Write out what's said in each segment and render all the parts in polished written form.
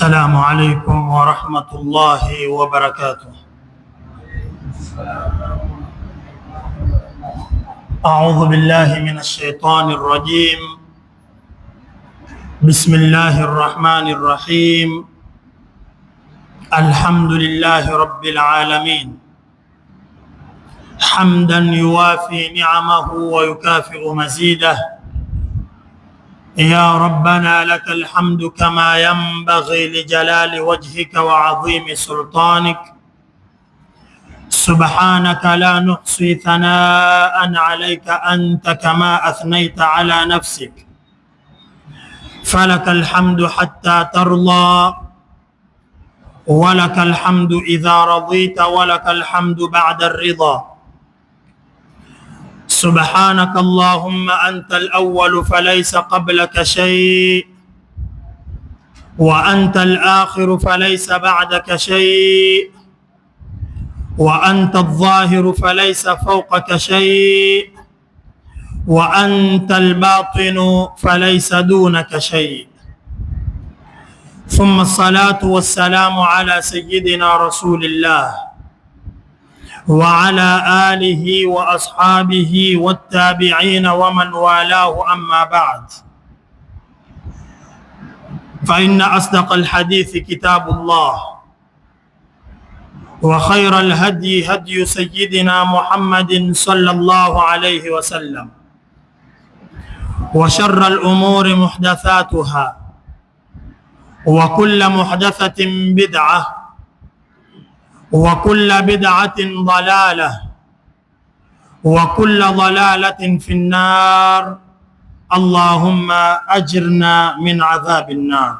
السلام عليكم ورحمة الله وبركاته. أعوذ بالله من الشيطان الرجيم. بسم الله الرحمن الرحيم. الحمد لله رب العالمين، حمدا يوافي نعمه ويكافئ مزيده. يا ربنا لك الحمد كما ينبغي لجلال وجهك وعظيم سلطانك. سبحانك لا نحصي ثناء عليك أنت كما أثنيت على نفسك. فلك الحمد حتى ترضى، ولك الحمد إذا رضيت، ولك الحمد بعد الرضا. سبحانك اللهم أنت الأول فليس قبلك شيء، وأنت الآخر فليس بعدك شيء، وأنت الظاهر فليس فوقك شيء، وأنت الباطن فليس دونك شيء. ثم الصلاة والسلام على سيدنا رسول الله وعلى آله وأصحابه والتابعين ومن والاه. أما بعد، فإن أصدق الحديث كتاب الله، وخير الهدي هدي سيدنا محمد صلى الله عليه وسلم، وشر الأمور محدثاتها، وكل محدثة بدعة، وكل بدعة ضلالة، وكل ضلالة في النار. اللهم أجرنا من عذاب النار.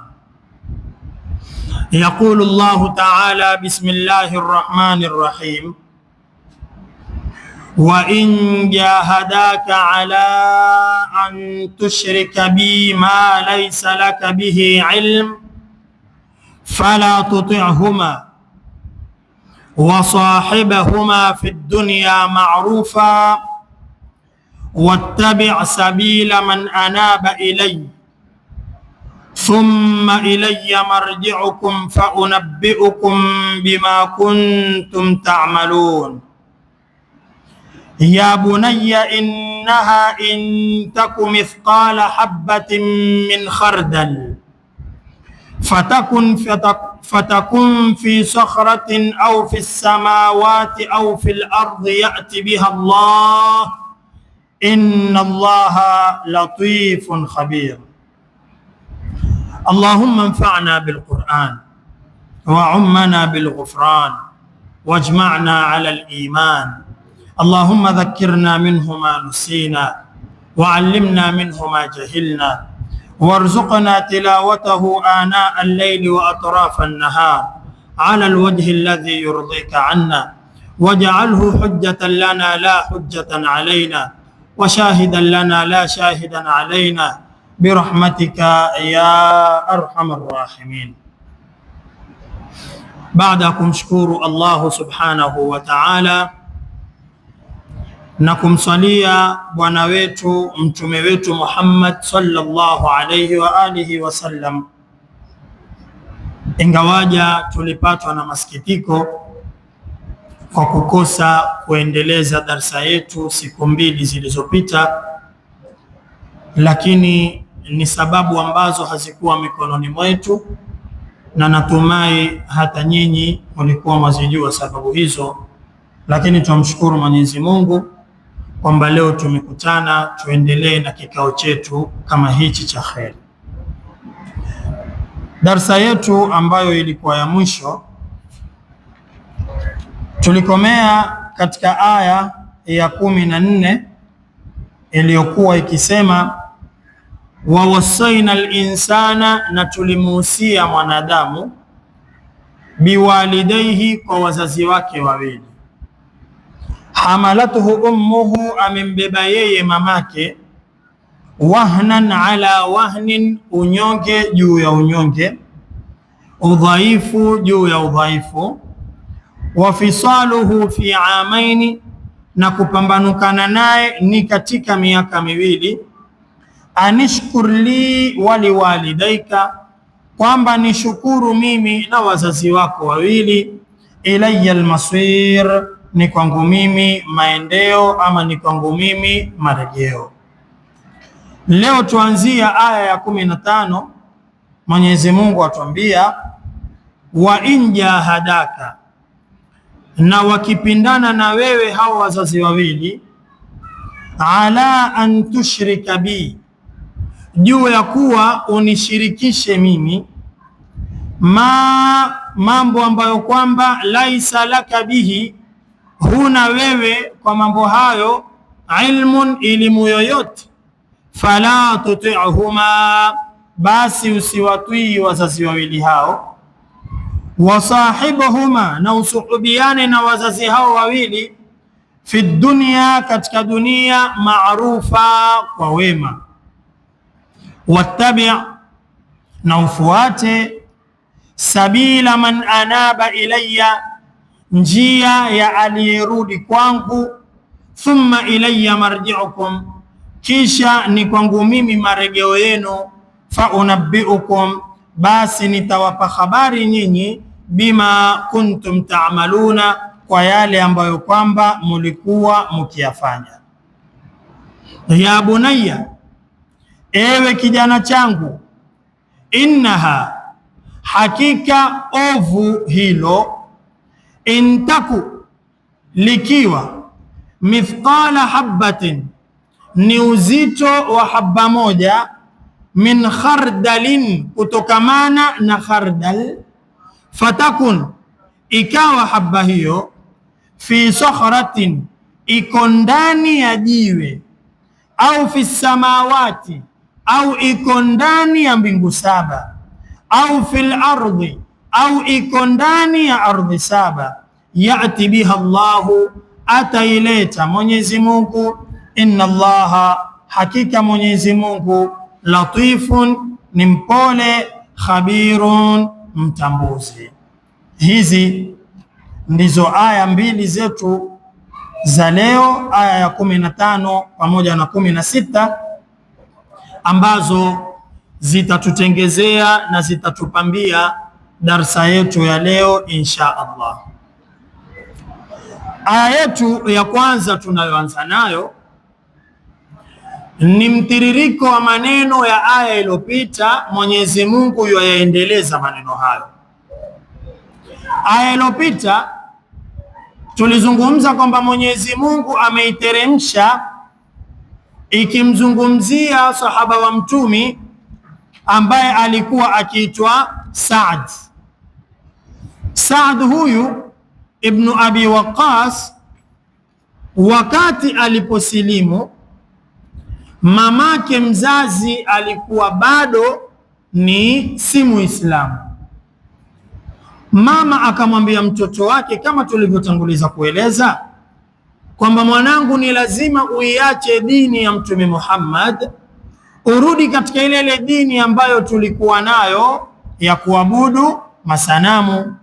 يقول الله تعالى: بسم الله الرحمن الرحيم: وإن جاهداك على أن تشرك بي ما ليس لك به علم فلا تطعهما، وصاحبهما في الدنيا معروفا، واتبع سبيل من أناب إلي، ثم إلي مرجعكم فأنبئكم بما كنتم تعملون. يا بني إنها إن تك مثقال حبة من خردل فتكن في صخرة أو في السماوات أو في الأرض يأت بها الله، إن الله لطيف خبير. اللهم انفعنا بالقرآن، وعمنا بالغفران، واجمعنا على الإيمان. اللهم ذكرنا منه ما نسينا، وعلمنا منه ما جهلنا، وارزقنا تلاوته آناء الليل وأطراف النهار على الوجه الذي يرضيك عنا، واجعله حجة لنا لا حجة علينا، وشاهدا لنا لا شاهدا علينا، برحمتك يا أرحم الراحمين. بعدكم شكور الله سبحانه وتعالى na kumsalia bwana wetu mtume wetu Muhammad sallallahu alayhi wa alihi wasallam. Ingawaja tulipatwa na masikitiko kwa kukosa kuendeleza darsa yetu siku mbili zilizopita, lakini ni sababu ambazo hazikuwa mikononi mwetu, na natumai hata nyinyi mlikuwa mwazijua sababu hizo, lakini tumshukuru Mwenyezi Mungu kwamba leo tumekutana tuendelee na kikao chetu kama hichi cha kheri. Darsa yetu ambayo ilikuwa ya mwisho tulikomea katika aya ya 14 iliyokuwa ikisema wawasaina al-insana, na tulimuhusia mwanadamu biwalidaihi, kwa wazazi wake wawili. Hamalatuhu ummuhu, amembeba yeye mamake, wahnan ala wahnin, unyonge juu ya unyonge, udhaifu juu ya udhaifu, wa fisaluhu fi amaini, na kupambanukana naye ni katika miaka miwili. Anishkur li waliwalidaika, kwamba nishukuru mimi na wazazi wako wawili. Ilayya almasir, ni kwangu mimi maendeo, ama ni kwangu mimi marejeo. Leo tuanzia aya ya 15. Mwenyezi Mungu atuambia, wa in jahadaka, na wakipindana na wewe hao wazazi wawili, ala an tushrika bi, juu ya kuwa unishirikishe mimi, mambo ambayo kwamba laisa laka bihi, huna wewe kwa mambo hayo, ilmun, elimu yoyote, fala tuti'huma, basi usiwatii wazazi wawili hao, wasahibuhuma, na usuhubiane na wazazi hao wawili, fi dunya, katika dunia, maarufa, kwa wema, wattabi', na ufuate, sabila man anaba ilayya, njia ya aliyerudi kwangu, thumma ilayya marji'ukum, kisha ni kwangu mimi marejeo yenu, fa unabbiukum, basi nitawapa habari nyinyi, bima kuntum ta'maluna, kwa yale ambayo kwamba mulikuwa mukiyafanya. Ya bunayya, ewe kijana changu, innaha, hakika ovu hilo, intaku, likiwa, mithqala habbatin, ni uzito wa habba moja, min khardalin, kutokamana na khardal, fatakun, ikawa habba hiyo, fi sakhratin, iko ndani ya jiwe, au fi samawati, au iko ndani ya mbingu saba, au fil ardhi, au iko ndani ya ardhi saba, yati biha Allahu, ataileta Mwenyezi Mungu, inna Allaha, hakika Mwenyezi Mungu, latifun, ni mpole, khabirun, mtambuzi. Hizi ndizo aya mbili zetu za leo, aya ya 15 pamoja na 16, ambazo zitatutengezea na zitatupambia darsa yetu ya leo insha Allah. Aya yetu ya kwanza tunayoanza nayo ni mtiririko wa maneno ya aya iliyopita. Mwenyezi Mungu yaendeleza maneno hayo. Aya iliyopita tulizungumza kwamba Mwenyezi Mungu ameiteremsha ikimzungumzia sahaba wa mtumi ambaye alikuwa akiitwa Saad. Saad huyu Ibn Abi Waqqas, wakati aliposilimu, mamake mzazi alikuwa bado ni si Muislamu. Mama akamwambia mtoto wake, kama tulivyotanguliza kueleza kwamba mwanangu, ni lazima uiache dini ya Mtume Muhammad, urudi katika ile dini ambayo tulikuwa nayo ya kuabudu masanamu.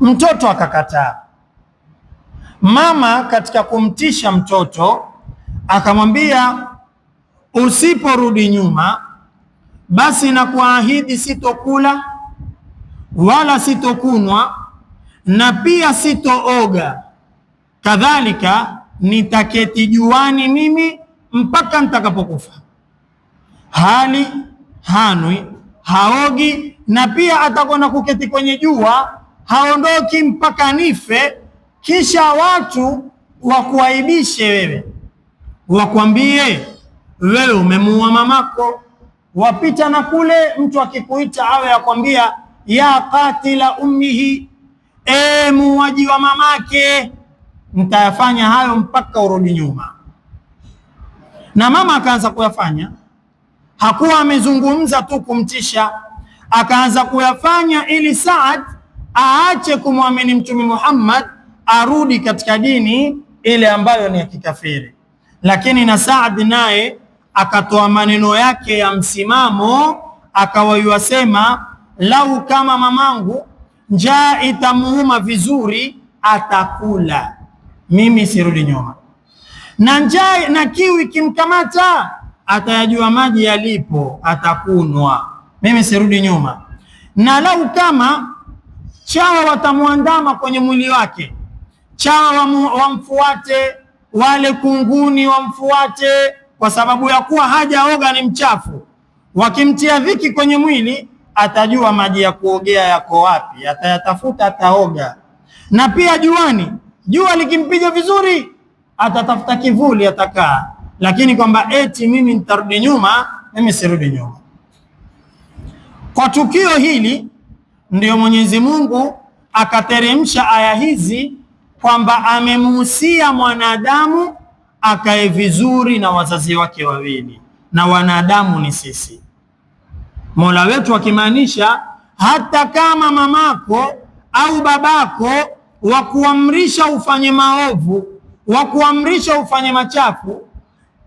Mtoto akakataa. Mama katika kumtisha mtoto akamwambia, usiporudi nyuma, basi na kuahidi sitokula wala sitokunwa na pia sitooga, kadhalika nitaketi juani mimi mpaka nitakapokufa. Hali hanwi, haogi, na pia atakwenda kuketi kwenye jua, haondoki mpaka nife, kisha watu wakuaibishe wewe, wakwambie wewe umemuua mamako. Wapita na kule, mtu akikuita awe akwambia ya qatila ummihi, muuaji wa mamake. Nitayafanya hayo mpaka urudi nyuma. Na mama akaanza kuyafanya, hakuwa amezungumza tu kumtisha, akaanza kuyafanya ili Saad aache kumwamini Mtume Muhammad, arudi katika dini ile ambayo ni ya kikafiri. Lakini na Saad naye akatoa maneno yake ya msimamo, akawayasema, lau kama mamangu njaa itamuuma vizuri atakula, mimi sirudi nyuma, na njaa na kiu ikimkamata atayajua maji yalipo, atakunwa. mimi sirudi nyuma. Na lau kama chawa watamwandama kwenye mwili wake, chawa wamfuate, wale kunguni wamfuate, kwa sababu ya kuwa hajaoga, ni mchafu, wakimtia dhiki kwenye mwili, atajua maji ya kuogea yako wapi, atayatafuta, ataoga. Na pia juani, jua likimpiga vizuri, atatafuta kivuli, atakaa. Lakini kwamba eti mimi nitarudi nyuma, mimi sirudi nyuma. Kwa tukio hili ndio Mwenyezi Mungu akateremsha aya hizi kwamba amemuhusia mwanadamu akae vizuri na wazazi wake wawili, na wanadamu ni sisi. Mola wetu akimaanisha hata kama mamako au babako wakuamrisha ufanye maovu, wakuamrisha ufanye machafu,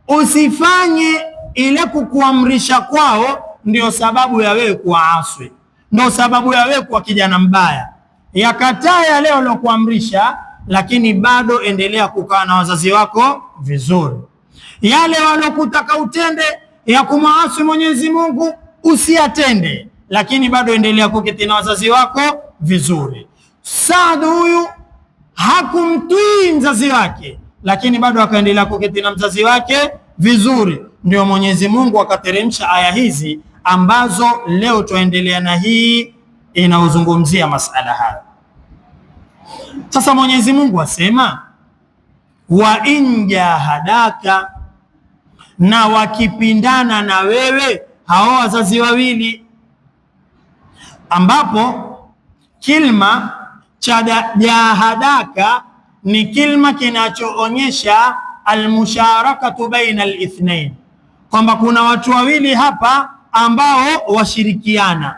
usifanye ile kukuamrisha kwao ndio sababu ya wewe kuaswi, ndio sababu ya wewe kuwa kijana mbaya. Yakataa yale waliokuamrisha, lakini bado endelea kukaa na wazazi wako vizuri. Yale walokutaka utende ya kumwasi Mwenyezi Mungu usiyatende, lakini bado endelea kuketi na wazazi wako vizuri. Saad huyu hakumtii mzazi wake, lakini bado akaendelea kuketi na mzazi wake vizuri. Ndio Mwenyezi Mungu akateremsha aya hizi ambazo leo tuendelea na hii inaozungumzia masala haya. Sasa Mwenyezi Mungu asema wa in jahadaka, na wakipindana na wewe hao wazazi wawili, ambapo kilma cha jahadaka ni kilma kinachoonyesha almusharakatu baina alithnain, kwamba kuna watu wawili hapa ambao washirikiana.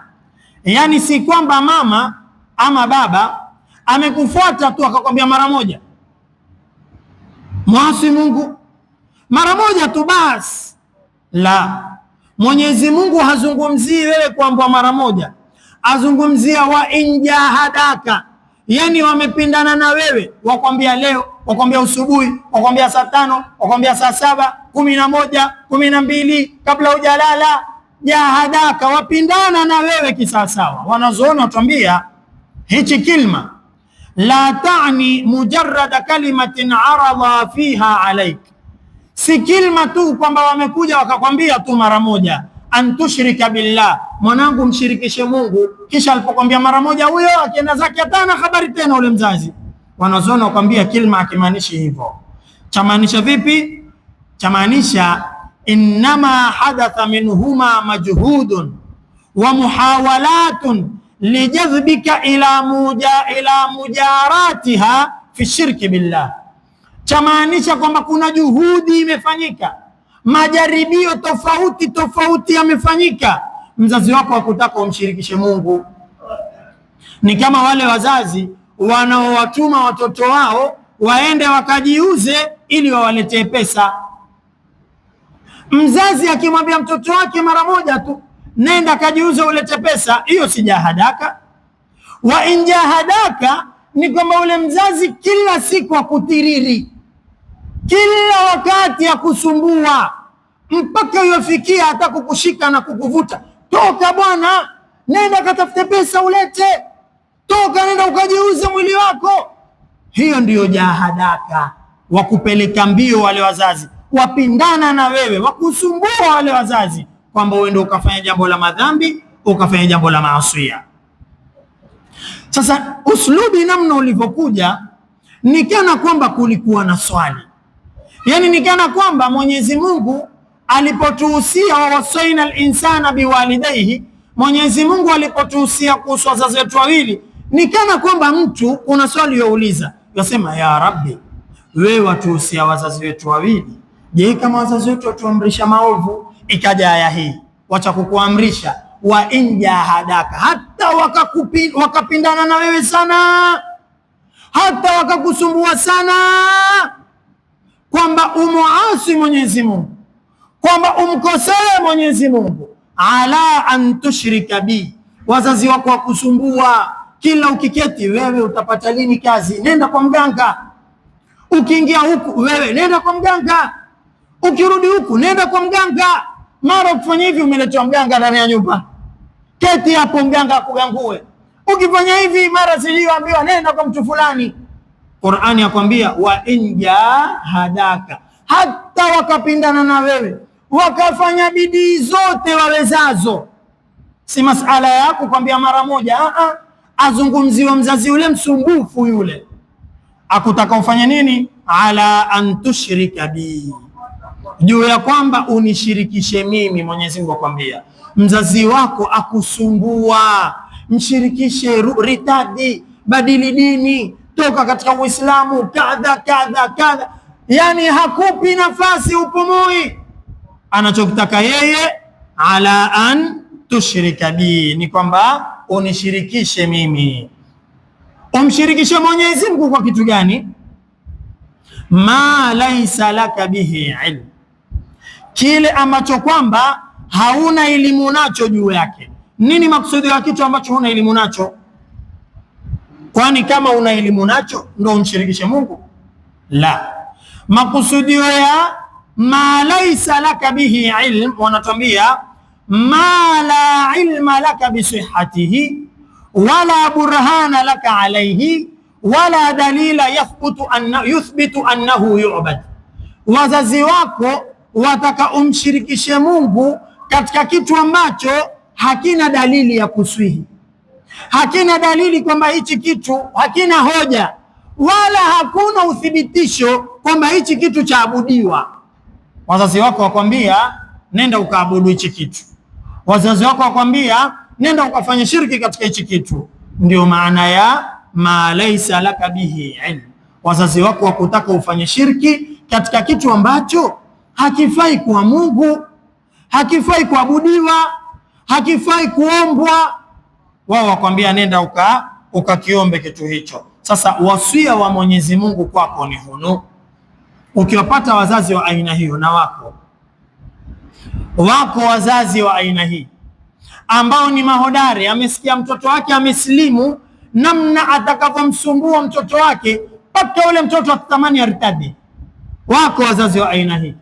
Yani si kwamba mama ama baba amekufuata tu akakwambia mara moja mwasi Mungu mara moja tu basi. La, Mwenyezi Mungu hazungumzii wewe kwamba mara moja, azungumzia wa injahadaka, yani wamepindana na wewe, wakwambia leo, wakwambia usubuhi, wakwambia saa 5, wakwambia saa 7, 11, 12 kabla hujalala. Jahadaka, wapindana na wewe kisawasawa. Wanazoona watuambia hichi kilma la taani mujarrada kalimatin arada fiha alaik, si kilma tu kwamba wamekuja wakakwambia tu mara moja antushrika billah, mwanangu mshirikishe Mungu, kisha alipokwambia mara moja huyo akienda zake hatana habari tena ule mzazi. Wanazoona wakwambia kilma akimaanishi hivyo. Chamaanisha vipi? Chamaanisha innama hadatha minhuma majhudun wa muhawalatun lijadhbika ila mujaratiha fi shirki billah. Chamaanisha kwamba kuna juhudi imefanyika, majaribio tofauti tofauti yamefanyika, mzazi wako hakutaka umshirikishe Mungu. Ni kama wale wazazi wanaowatuma watoto wao waende wakajiuze ili wawaletee pesa. Mzazi akimwambia mtoto wake mara moja tu nenda kajiuze ulete pesa, hiyo si jahadaka. Wa injahadaka ni kwamba ule mzazi kila siku akutiriri, kila wakati akusumbua, mpaka uyofikia hata kukushika na kukuvuta, toka bwana, nenda katafute pesa ulete, toka nenda ukajiuze mwili wako. Hiyo ndiyo jahadaka, wakupeleka mbio wale wazazi, wapindana na wewe, wakusumbua wale wazazi kwamba uende ukafanya jambo la madhambi, ukafanya jambo la maasiya. Sasa uslubi namna ulivyokuja ni kana kwamba kulikuwa na swali, yani ni kana kwamba Mwenyezi Mungu alipotuhusia wa wasaina al-insana biwalidayhi, Mwenyezi Mungu alipotuhusia kuhusu wazazi wetu wawili, ni kana kwamba mtu kuna swali yauliza, yasema ya Rabbi, wewe watuhusia wazazi wetu wawili, je, kama wazazi wetu watuamrisha maovu? Ikaja aya hii, wacha kukuamrisha wa injahadaka, hata wakapindana na wewe sana, hata wakakusumbua sana, kwamba umuasi Mwenyezi Mungu, kwamba umkosee Mwenyezi Mungu, ala an tushrika bi, wazazi wako wakusumbua, kila ukiketi wewe utapata lini kazi, nenda kwa mganga, ukiingia huku wewe nenda kwa mganga, ukirudi huku nenda kwa mganga, mara ukifanya hivi umeletewa mganga ndani ya nyumba. keti hapo mganga akugangue. Ukifanya hivi mara siliyoambiwa nenda kwa mtu fulani. Qur'ani yakwambia wa in jahadaka, hata wakapindana na wewe wakafanya bidii zote wawezazo, si masala yako kwambia mara moja. Azungumziwa mzazi yule msumbufu yule, akutaka ufanye nini? Ala an tushrika bi, juu ya kwamba unishirikishe mimi. Mwenyezi Mungu akwambia mzazi wako akusumbua, mshirikishe, ritadi, badili dini, toka katika Uislamu, kadha kadha kadha, yani hakupi nafasi upumui. Anachokitaka yeye ala an tushrika bi, ni kwamba unishirikishe mimi. Umshirikishe Mwenyezi Mungu kwa kitu gani? Ma laisa laka bihi ilm, kile ambacho kwamba hauna elimu nacho juu yake. Nini maksudi ya kitu ambacho huna elimu nacho? Kwani kama una elimu nacho ndio umshirikishe Mungu? La, makusudio ya ma laisa laka bihi ilm, wanatuambia ma la ilma laka bisihhatihi wala burhana laka alayhi wala dalila yuthbitu annahu yu'bad. Wazazi wako wataka umshirikishe Mungu katika kitu ambacho hakina dalili ya kuswihi, hakina dalili kwamba hichi kitu, hakina hoja wala hakuna uthibitisho kwamba hichi kitu chaabudiwa. Wazazi wako wakwambia nenda ukaabudu hichi kitu, wazazi wako wakwambia nenda ukafanya shirki katika hichi kitu. Ndio maana ya ma laysa laka bihi ilm. Wazazi wako wakutaka ufanye shirki katika kitu ambacho hakifai kwa Mungu, hakifai kuabudiwa, hakifai kuombwa. Wao wakwambia nenda ukakiombe kitu hicho. Sasa wasia wa Mwenyezi Mungu kwako ni hunu. Ukiwapata wazazi wa aina hiyo, na wako wazazi wa aina hii ambao ni mahodari, amesikia mtoto wake amesilimu, namna atakavyomsumbua mtoto wake mpaka ule mtoto atatamani aritadi. Wako wazazi wa aina hii.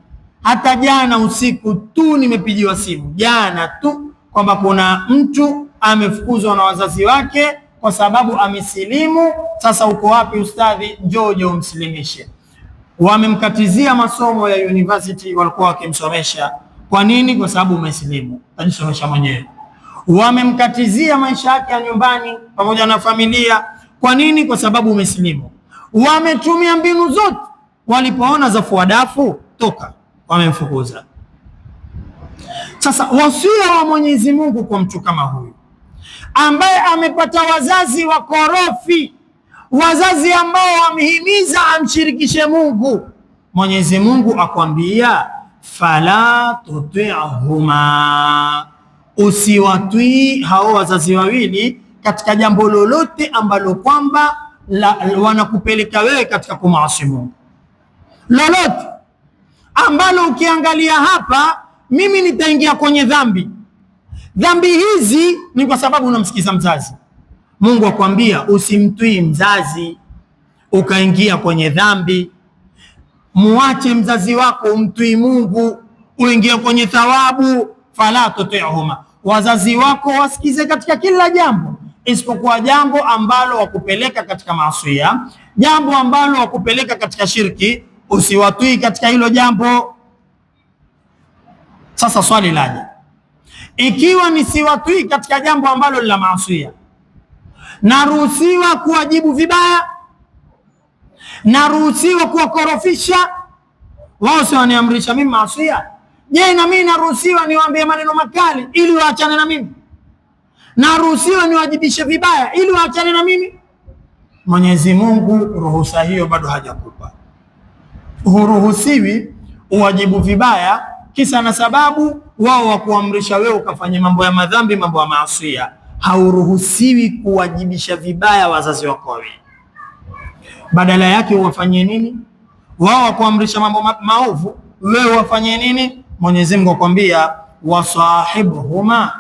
Hata jana usiku tu nimepigiwa simu, jana tu, kwamba kuna mtu amefukuzwa na wazazi wake kwa sababu amesilimu. Sasa uko wapi ustadhi? Njoo umsilimishe. Wamemkatizia masomo ya university walikuwa wakimsomesha. Kwa nini? Kwa sababu umesilimu, ajisomesha mwenyewe. Wamemkatizia maisha yake ya nyumbani pamoja na familia. Kwa nini? Kwa sababu umesilimu. Wametumia mbinu zote, walipoona za fuadafu toka wamemfukuza. Sasa wasia wa Mwenyezi Mungu kwa mtu kama huyu ambaye amepata wazazi wakorofi, wazazi ambao wamehimiza amshirikishe Mungu, Mwenyezi Mungu akwambia fala tuti'huma, usiwatwi hao wazazi wawili katika jambo lolote ambalo kwamba wanakupeleka wewe katika kumaasi Mungu. Lolote ambalo ukiangalia hapa, mimi nitaingia kwenye dhambi. Dhambi hizi ni kwa sababu unamsikiza mzazi. Mungu akwambia usimtwii mzazi ukaingia kwenye dhambi. Muache mzazi wako, umtwii Mungu uingie kwenye thawabu. Fala tuti'huma, wazazi wako wasikize katika kila jambo, isipokuwa jambo ambalo wakupeleka katika maasi, jambo ambalo wakupeleka katika shirki, usiwatwii katika hilo jambo. Sasa swali laje, ikiwa nisiwatwii katika jambo ambalo la maasi, naruhusiwa kuwajibu vibaya? Naruhusiwa kuwakorofisha? Wao sio waniamrisha mimi maasi. Je, na mimi naruhusiwa niwaambie maneno makali ili waachane na mimi? Naruhusiwa niwajibishe vibaya ili waachane na mimi? Mwenyezi Mungu ruhusa hiyo bado hajakupa. Huruhusiwi uwajibu vibaya kisa na sababu wao wakuamrisha wewe ukafanye mambo ya madhambi, mambo ya maasi. Hauruhusiwi kuwajibisha vibaya wazazi wako wewe. Badala yake uwafanyie nini? Wao wakuamrisha mambo maovu, wewe wafanyie nini? Mwenyezi Mungu akwambia wasahibhuma,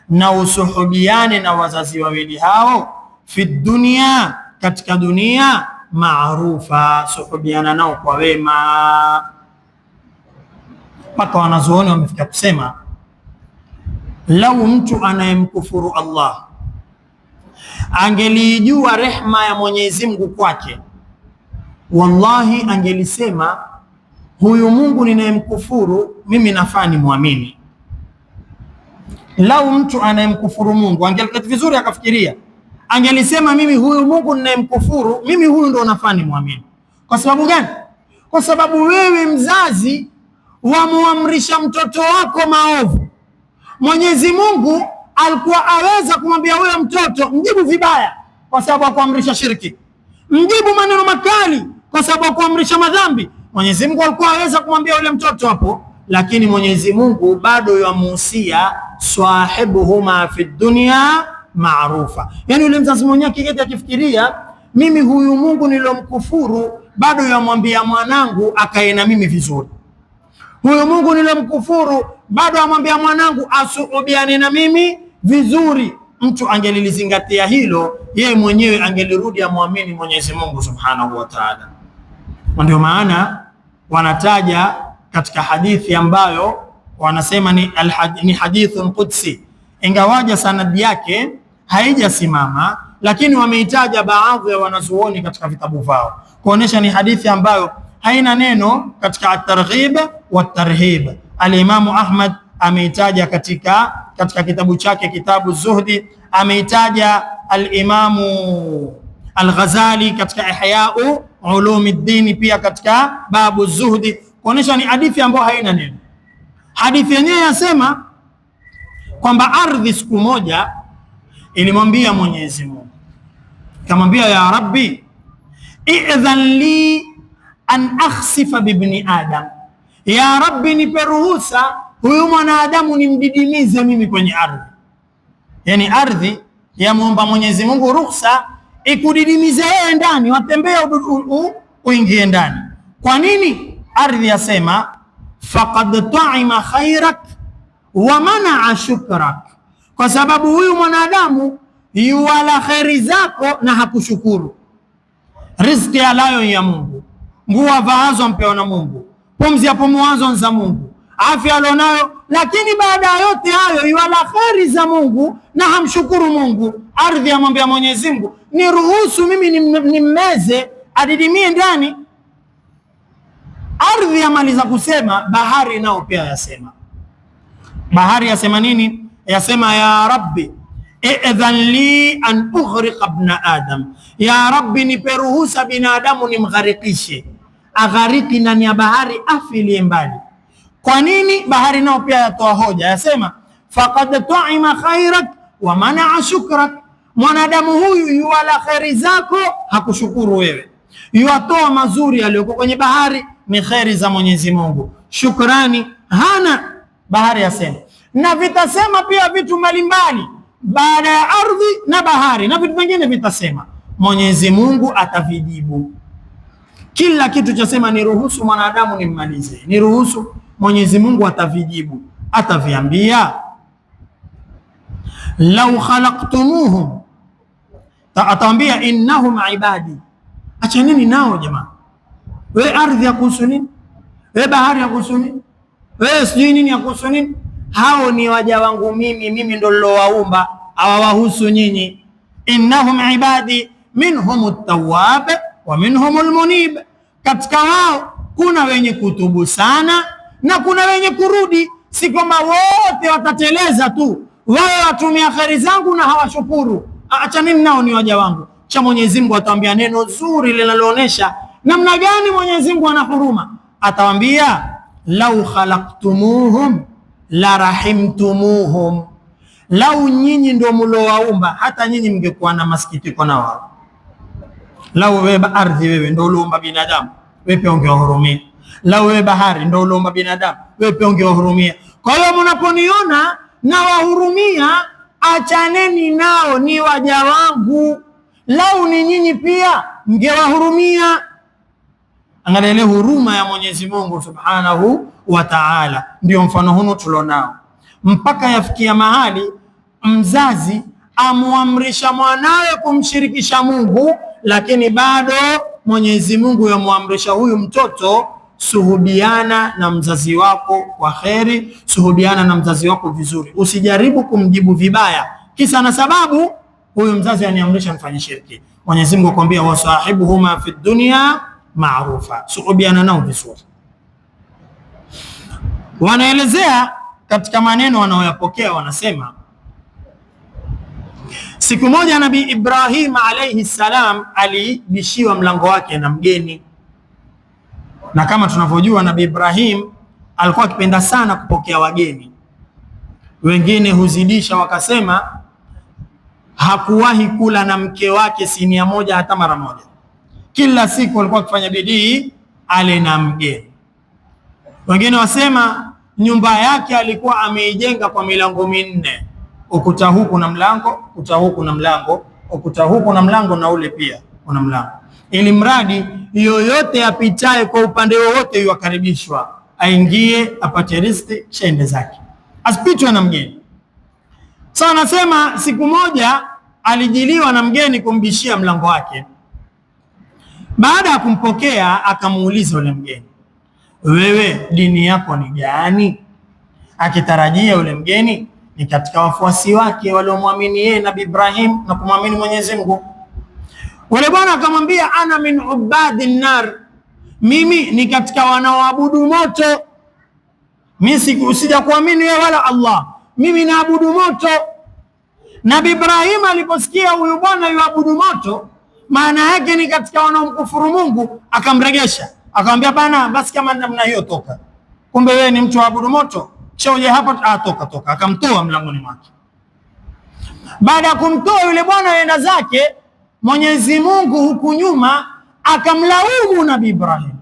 na usuhubiane na wazazi wawili hao, fi dunia, katika dunia, maarufa, suhubiana nao kwa wema. Mpaka wanazuoni wamefika kusema lau mtu anayemkufuru Allah angelijua rehma ya Mwenyezi Mungu kwake, wallahi angelisema huyu Mungu ninayemkufuru mimi nafaa ni muamini. Lau mtu anayemkufuru Mungu angeliketi vizuri akafikiria, angelisema mimi huyu Mungu ninayemkufuru mimi huyu ndo nafaa ni muamini. Kwa sababu gani? Kwa sababu wewe mzazi wamuamrisha mtoto wako maovu. Mwenyezi Mungu alikuwa aweza kumwambia huyo mtoto mjibu vibaya kwa sababu akuamrisha shirki, mjibu maneno makali kwa sababu akuamrisha madhambi. Mwenyezi Mungu alikuwa aweza kumwambia yule mtoto hapo, lakini Mwenyezi Mungu bado yamuhusia swahibuhuma fi dunya maarufa. Yani yule mzazi mwenyewe kiketi akifikiria, mimi huyu Mungu nilomkufuru bado yamwambia mwanangu akae na mimi vizuri. Huyu Mungu nilomkufuru bado amwambia mwanangu asuhubiane na mimi vizuri. Mtu angelilizingatia hilo, yeye mwenyewe angelirudi amwamini Mwenyezi Mungu Subhanahu wa Ta'ala. Ndio maana wanataja katika hadithi ambayo wanasema ni hadithun qudsi, ingawaja sanadi yake haijasimama, lakini wameitaja baadhi ya wanazuoni katika vitabu vyao kuonesha ni hadithi ambayo haina neno katika at-targhib wa at-tarhib. Al-Imam Ahmad ameitaja katika kitabu chake Kitabu Zuhdi, ameitaja al-Imam Al-Ghazali katika Ihya'u Ulumuddin pia katika Babu Zuhdi, kuonesha ni hadithi ambayo haina neno. Hadithi yenyewe yasema kwamba ardhi siku moja ilimwambia Mwenyezi Mungu, kamwambia ya Rabbi i'dhan li an akhsifa bibni Adam, ya Rabbi nipe ruhusa huyu mwanadamu nimdidimize mimi kwenye ardhi. Yani ardhi yamuomba Mwenyezi Mungu ruhusa ikudidimize yeye ndani, watembea uingie ndani. Kwa nini? Ardhi yasema faqad ta'ima khairak wa mana'a shukrak, kwa sababu huyu mwanadamu yuwala khairi zako na hakushukuru. Riziki alayo ya Mungu, nguo avaazo ampewa na Mungu, pumzi apumuazo za Mungu, afya alionayo, lakini baada ya yote hayo yuwala khairi za Mungu na hamshukuru Mungu. Ardhi amwambia Mwenyezi Mungu, niruhusu mimi nimmeze adidimie ndani. Ardhi yamaliza kusema, bahari nao pia yasema. Bahari yasema nini? Yasema ya Rabbi i'dhan li an ughriqa ibn Adam, ya Rabbi nipe ruhusa binadamu nimgharikishe, aghariki ndani ya bahari afilie mbali. Kwa nini? Bahari nao pia yatoa hoja, yasema faqad ta'ima khairak wa mana'a shukrak, mwanadamu huyu yuwala khairi zako hakushukuru wewe, yuatoa mazuri yaliyoko kwenye bahari ni khairi za Mwenyezi Mungu, shukrani hana. Bahari yasema, na vitasema pia vitu mbalimbali baada ya ardhi na bahari na vitu vingine vitasema, Mwenyezi Mungu atavijibu. Kila kitu chasema niruhusu mwanadamu nimmalize, niruhusu, Mwenyezi Mungu atavijibu, ataviambia lau khalaqtumuhum, ataambia innahum ibadi. Acha nini nao jamaa? We ardhi ya kuhusu nini? We bahari ya kuhusu nini? We sijui nini ya kuhusu nini? Hao ni waja wangu mimi ndo nilowaumba, hawawahusu nyinyi. Innahum ibadi minhumut tawwab wa minhumul munib, katika wao kuna wenye kutubu sana na kuna wenye kurudi. Si kwamba wote watateleza tu, wao watumia khairi zangu na hawashukuru. Acha nini nao, ni waja wangu. Cha Mwenyezi Mungu atawaambia neno zuri linaloonyesha namna gani Mwenyezi Mungu ana huruma. Atawaambia lau khalaqtumuhum la rahimtumuhum, lau nyinyi ndio mlowaumba hata nyinyi mngekuwa na masikitiko na wao. Lau wewe ardhi, wewe ndio uliumba binadamu, wewe pia ungewahurumia. Lau wewe bahari ndio uliumba binadamu, wewe pia ungewahurumia. Kwa hiyo mnaponiona na wahurumia, achaneni nao, ni waja wangu. Lau ni nyinyi pia mngewahurumia. Angalia ile huruma ya Mwenyezi Mungu Subhanahu wa Ta'ala. Ndio mfano huno tulionao, mpaka yafikia mahali mzazi amuamrisha mwanawe kumshirikisha Mungu, lakini bado Mwenyezi Mungu yamuamrisha huyu mtoto suhubiana na mzazi wako kwa kheri, suhubiana na mzazi wako vizuri. Usijaribu kumjibu vibaya kisa na sababu huyu mzazi aniamrisha nifanye shirki. Mwenyezi Mungu akwambia wasahibuhuma fi dunya ma'rufa, suhubiana nao vizuri. Wanaelezea katika maneno wanaoyapokea, wanasema siku moja Nabii Ibrahim alayhi salam alibishiwa mlango wake na mgeni, na kama tunavyojua Nabii Ibrahim alikuwa akipenda sana kupokea wageni. Wengine huzidisha wakasema hakuwahi kula na mke wake sinia moja hata mara moja. Kila siku alikuwa akifanya bidii ale na mgeni. Wengine wasema nyumba yake alikuwa ameijenga kwa milango minne, ukuta huku na mlango, ukuta huku na mlango, ukuta huku na mlango, na ule pia kuna mlango, ili mradi yoyote apitaye kwa upande wowote yukaribishwa, aingie apate riziki shende zake, asipitwe na mgeni. Sasa anasema siku moja alijiliwa na mgeni kumbishia mlango wake. Baada ya kumpokea akamuuliza yule mgeni, wewe dini yako ni gani? Akitarajia yule mgeni ni katika wafuasi wake waliomwamini yeye Nabii Ibrahim na kumwamini Mwenyezi Mungu. Wale bwana akamwambia, ana min ubadin nar, mimi ni katika wanaoabudu moto. Mimi sija kuamini wewe wala Allah, mimi naabudu moto. Nabii Ibrahim aliposikia huyu bwana yuabudu moto, maana yake ni katika wanaomkufuru Mungu, akamregesha, akamwambia bana, basi kama namna hiyo toka. Kumbe wewe ni mtu waabudu moto, choje hapa, toka. Akamtoa mlangoni mwake. Baada ya kumtoa yule bwana aenda zake, Mwenyezi Mungu huku nyuma akamlaumu Nabii Ibrahim.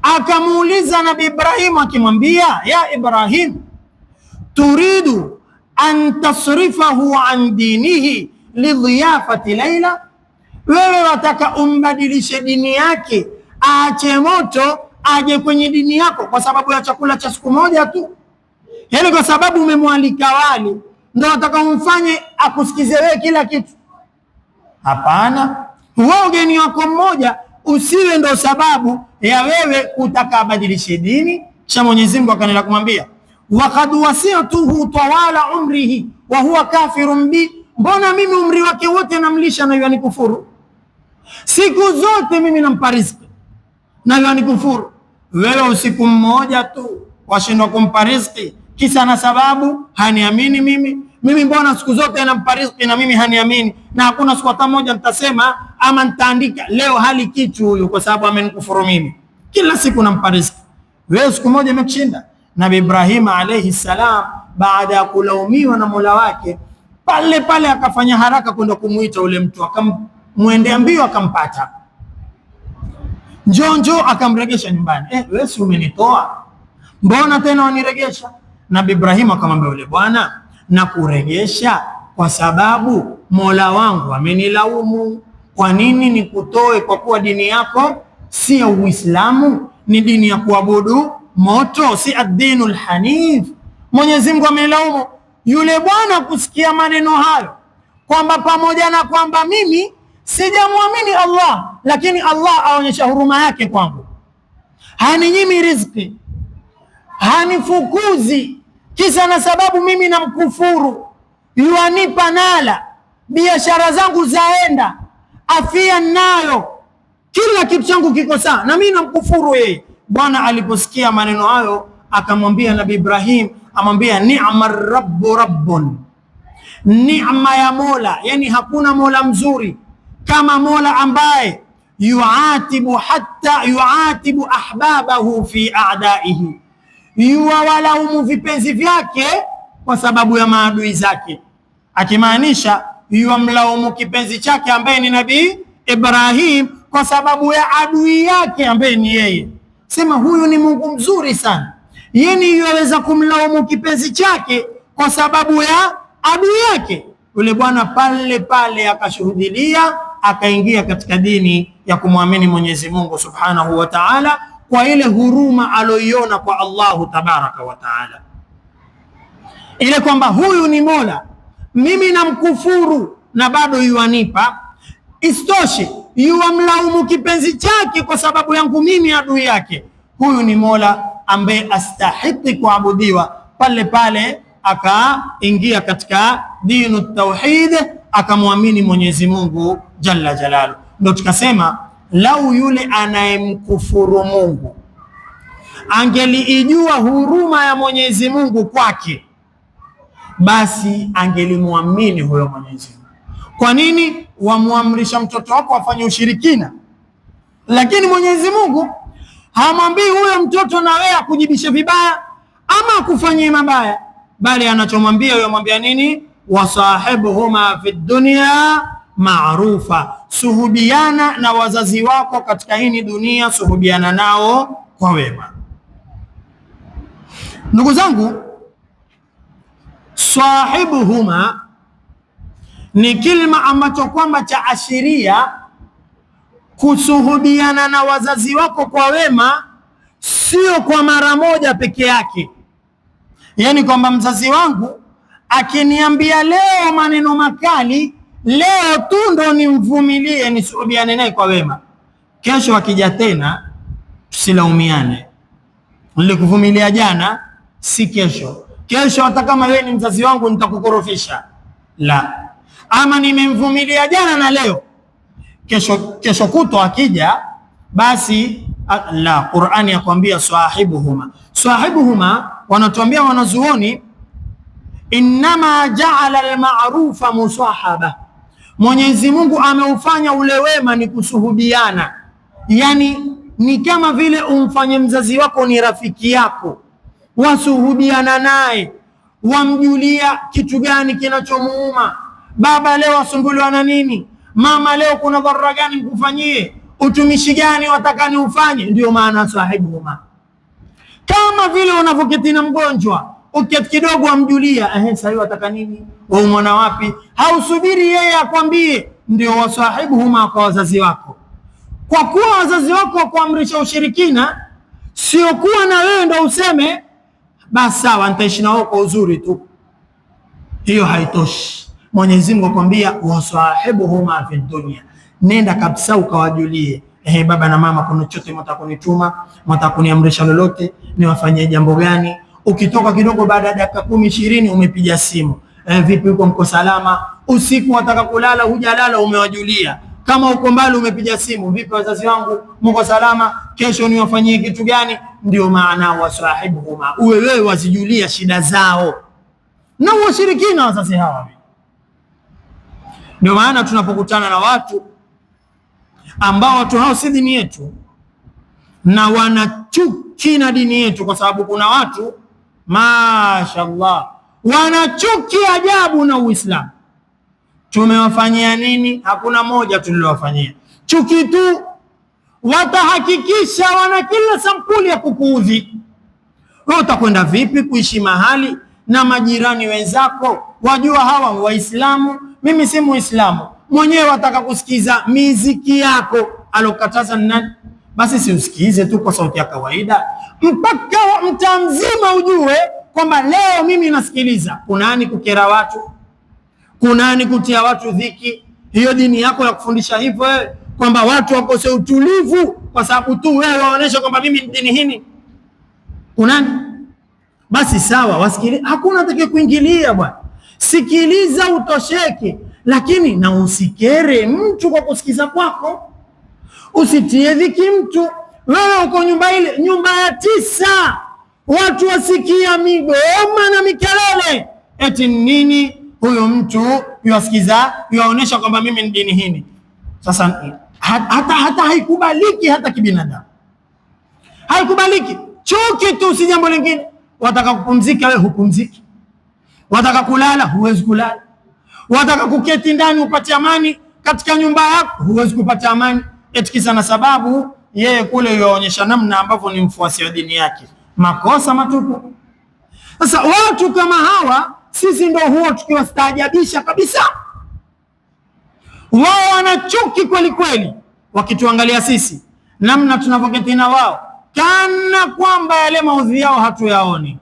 Akamuuliza Nabii Ibrahim akimwambia, ya Ibrahim, turidu an tasrifahu an dinihi lidhiyafati Laila, wewe wataka umbadilishe dini yake, aache moto aje kwenye dini yako kwa sababu ya chakula cha siku moja tu? Yaani kwa sababu umemwalika wali ndio wataka umfanye akusikize wewe kila kitu? Hapana, huo ugeni wako mmoja usiwe ndo sababu ya wewe kutaka abadilishe dini. Kisha Mwenyezi Mungu akaendelea kumwambia, waqad wasi'tuhu tawala umrihi wa huwa kafirun bi, mbona mimi umri wake wote namlisha na yeye kufuru? Siku zote mimi nampa riziki na yeye kufuru. Wewe usiku mmoja tu washindwa kumpa riziki kisa na sababu haniamini mimi mbona siku zote nampa riziki na mimi haniamini, na hakuna siku hata moja nitasema ama nitaandika leo hali kitu huyu kwa sababu amenikufuru mimi. Kila siku nampa riziki. Wewe siku moja imekushinda. Nabii Ibrahim alayhi salam baada ya kulaumiwa na Mola wake, pale pale akafanya haraka kwenda kumuita ule mtu, akamwendea mbio akampata. Njoo, akamregesha nyumbani. Wewe si umenitoa, mbona tena waniregesha? Nabii Ibrahim akamwambia yule bwana, na kuregesha kwa sababu Mola wangu amenilaumu. Kwa nini nikutoe? Kwa kuwa dini yako si ya Uislamu, ni dini ya kuabudu moto, si ad-dinul hanif. Mwenyezi Mungu amenilaumu. Yule bwana kusikia maneno hayo, kwamba pamoja na kwamba mimi sijamwamini Allah, lakini Allah aonyesha huruma yake kwangu, haninyimi riziki, hanifukuzi kisa na sababu mimi namkufuru, yuanipa nala, biashara zangu zaenda, afia nayo, kila kitu changu kiko sawa, na mimi namkufuru yeye. Bwana aliposikia maneno hayo akamwambia Nabii Ibrahim, amwambia ni'ma rabbu rabbun, ni'ma ya Mola, yani hakuna Mola mzuri kama Mola ambaye yuatibu ahbabahu fi a'daihi, yuwalaumu vipenzi vyake kwa sababu ya maadui zake, akimaanisha yuamlaumu kipenzi chake ambaye ni Nabii Ibrahim kwa sababu ya adui yake ambaye ni yeye. Sema huyu ni Mungu mzuri sana, yeye yuweza kumlaumu kipenzi chake kwa sababu ya adui yake. Yule bwana pale pale akashuhudilia, akaingia katika dini ya kumwamini Mwenyezi Mungu Subhanahu wa Ta'ala, kwa ile huruma aloiona kwa Allahu Tabaraka wa Ta'ala, ile kwamba huyu ni Mola, mimi namkufuru na bado yuanipa. Isitoshe yuamlaumu kipenzi chake kwa sababu yangu mimi adui yake, huyu ni Mola ambaye astahiki kuabudiwa. Pale pale akaingia katika dinu tauhid, akamwamini Mwenyezi Mungu jalla jalalu. Ndio tukasema lau yule anayemkufuru Mungu angeliijua huruma ya Mwenyezi Mungu kwake, basi angelimwamini huyo Mwenyezi Mungu. Kwa nini wamwamrisha mtoto wako afanye ushirikina, lakini Mwenyezi Mungu hamwambii huyo mtoto na wewe akujibishe vibaya ama akufanyie mabaya, bali anachomwambia huyo, mwambia nini? Wasahibuhuma fi dunya maarufa, suhubiana na wazazi wako katika hii dunia, suhubiana nao kwa wema. Ndugu zangu, sahibuhuma ni kilima ambacho kwamba cha ashiria kusuhubiana na wazazi wako kwa wema, sio kwa mara moja peke yake. Yani kwamba mzazi wangu akiniambia leo maneno makali, leo tu ndo nimvumilie, nisuhubiane naye kwa wema. Kesho akija tena tusilaumiane, nilikuvumilia jana, si kesho. Kesho hata kama wewe ni mzazi wangu nitakukorofisha, la. Ama nimemvumilia jana na leo, kesho kutwa akija, basi la. Qur'ani yakwambia sahibuhuma. Sahibuhuma wanatuambia wanazuoni, innama ja'ala al-ma'rufa musahaba, Mwenyezi Mungu ameufanya ule wema ni kusuhubiana. Yani ni kama vile umfanye mzazi wako ni rafiki yako, wasuhubiana naye, wamjulia kitu gani kinachomuuma. Baba leo asumbuliwa na nini? Mama leo kuna dharura gani mkufanyie? Utumishi gani watakani ufanye? Ndio maana sahibuhuma. Kama vile unavyoketi na mgonjwa, uketi kidogo amjulia, sasa hivi wataka nini? Waumwana wapi? Hausubiri yeye akwambie. Ndio wasahibuhuma kwa wazazi wako. Kwa kuwa wazazi wako wakuamrisha ushirikina, sio kuwa na wewe ndio useme basi sawa nitaishi nao kwa uzuri tu. Hiyo haitoshi. Mwenyezi Mungu akwambia wasahibuhuma fi dunya, nenda kabisa ukawajulie, baba na mama, kuna chochote mtakunituma, mtakuniamrisha lolote, niwafanyie jambo gani? Ukitoka kidogo baada ya dakika 10-20 umepiga simu, vipi uko, mko salama? Usiku wataka kulala hujalala, umewajulia. Kama uko mbali umepiga simu, vipi wazazi wangu, mko salama? Kesho niwafanyie kitu gani? Ndio maana wasahibuhuma, uwe wewe wazijulia shida zao. Na washirikina wazazi hawa. Ndio maana tunapokutana na watu ambao watu hao si dini yetu na wanachuki na dini yetu, kwa sababu kuna watu mashaallah wanachuki ajabu na Uislamu. Tumewafanyia nini? Hakuna moja tulilowafanyia, chuki tu. Watahakikisha wana kila sampuli ya kukuudhi. Wewe utakwenda vipi kuishi mahali na majirani wenzako wajua hawa Waislamu, mimi si Muislamu, mwenyewe wataka kusikiza miziki yako alokataza nani? Basi si usikize tu kwa sauti ya kawaida, mpaka mtaa mzima ujue kwamba leo mimi nasikiliza. Kunani kukera watu? Kunani kutia watu dhiki? Hiyo dini yako ya kufundisha hivyo kwamba watu wakose utulivu kwa sababu tu wewe waonesha kwamba mimi ni dini hini? Kunani? Basi sawa, wasikilize, hakuna atakaye kuingilia bwana. Sikiliza utosheke, lakini na usikere mtu kwa kusikiza kwako. Usitie dhiki mtu. Wewe uko nyumba ya 9, watu wasikia migoma na mikelele, eti nini? Huyo mtu yuasikiza, yuaonesha kwamba mimi ni dini hini. Sasa hata haikubaliki, hata kibinadamu haikubaliki. Chuki tu, si jambo lingine. Wataka kupumzika, wewe hupumziki. Wataka kulala, huwezi kulala. Wataka kuketi ndani upate amani katika nyumba yako, huwezi kupata amani, eti kisa na sababu yeye kule yuaonyesha namna ambavyo ni mfuasi wa dini yake. Makosa matupu. Sasa watu kama hawa sisi ndio huwa tukiwastaajabisha kabisa. Wao wanachuki kweli kweli wakituangalia sisi namna tunavyoketi na wao, kana kwamba yale maudhi yao hatuyaoni,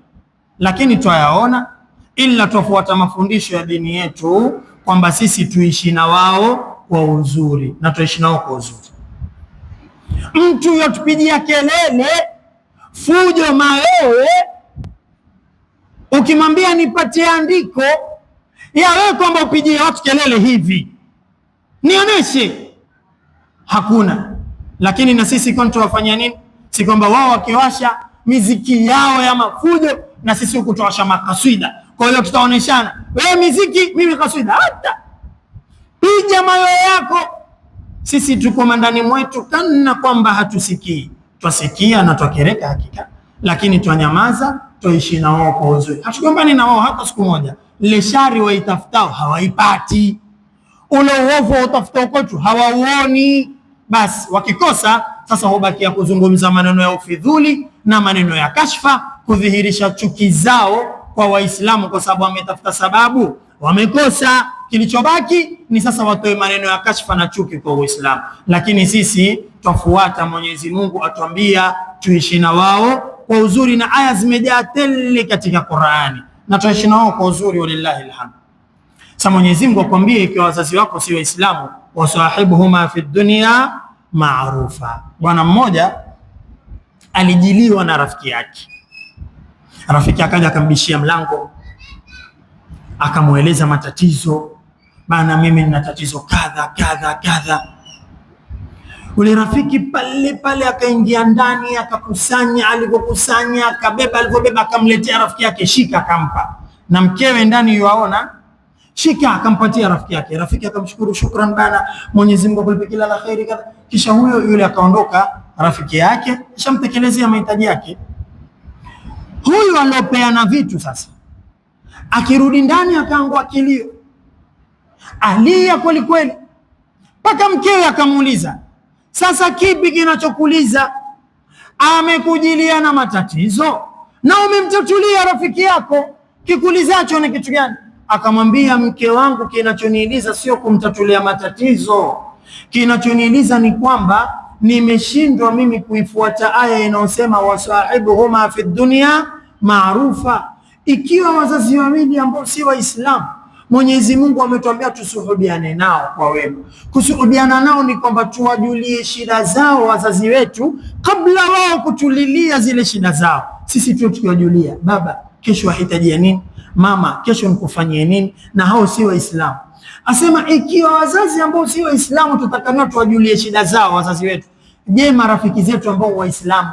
lakini twayaona, ila tufuata mafundisho ya dini yetu kwamba sisi tuishi na wao kwa uzuri na tuishi nao kwa uzuri. Mtu yotupigia kelele, fujo, mawewe, ukimwambia nipatie andiko ya wewe kwamba upigie watu kelele hivi, nionyeshe, hakuna. Lakini na sisi kwa tuwafanyia nini? Si kwamba wao wakiwasha miziki yao ya mafujo na sisi huku tuwasha makaswida. Kwa hiyo tutaoneshana, wewe miziki, mimi kaswida. Hata piga mayo yako, sisi tuko mandani mwetu kana kwamba hatusikii. Twasikia na twakereka hakika, lakini twanyamaza, tuishi na wao kwa uzuri. Hatugombani na wao hata siku moja. Ile shari waitafutao hawaipati, ule uovu utafutao kwetu hawauoni. Basi wakikosa sasa hubakia kuzungumza maneno ya ufidhuli na maneno ya kashfa, kudhihirisha chuki zao kwa Waislamu, kwa sababu wametafuta sababu, wamekosa. Kilichobaki ni sasa watoe maneno ya kashfa na chuki kwa Uislamu. Lakini sisi twafuata Mwenyezi Mungu atuambia tuishi na wao kwa uzuri, na aya zimejaa tele katika Qur'ani, na tuishi na wao kwa uzuri, walillahi alhamd. Sasa Mwenyezi Mungu akwambia, ikiwa wazazi wako si Waislamu, wasahibuhuma fi dunya maarufa. Bwana mmoja alijiliwa na rafiki yake. Rafiki akaja akambishia mlango, akamueleza matatizo, bana mimi nina tatizo kadha kadha kadha. Ule rafiki pale pale akaingia ndani, akakusanya, alivyokusanya akabeba, alivyobeba akamletea rafiki yake, shika, akampa. Na mkewe ndani yuaona, shika, akampatia rafiki yake. Rafiki akamshukuru, shukran bana, Mwenyezi Mungu akulipe kila la kheri kadha. Kisha huyo yule akaondoka, rafiki yake shamtekelezea mahitaji yake. Huyu aliopeana vitu sasa akirudi ndani akaangua kilio, alia kweli kweli, mpaka mkewe akamuuliza, sasa kipi kinachokuliza? Amekujilia na matatizo na umemtatulia rafiki yako, kikulizacho ni kitu gani? Akamwambia, mke wangu, kinachoniiliza sio kumtatulia matatizo, kinachoniiliza ni kwamba nimeshindwa mimi kuifuata aya inayosema wasahibuhuma fi dunya maarufa. Ikiwa wazazi wawili ambao si Waislamu, Mwenyezi Mungu ametuambia tusuhubiane nao kwa wema. Kusuhubiana nao ni kwamba tuwajulie shida zao wazazi wetu kabla wao kutulilia zile shida zao. Sisi tu tukiwajulia, baba kesho wahitajia nini, mama kesho nikufanyie nini, na hao si Waislamu. Asema ikiwa wazazi ambao si Waislamu tutakana tuwajulie shida zao wazazi wetu, je, marafiki zetu ambao Waislamu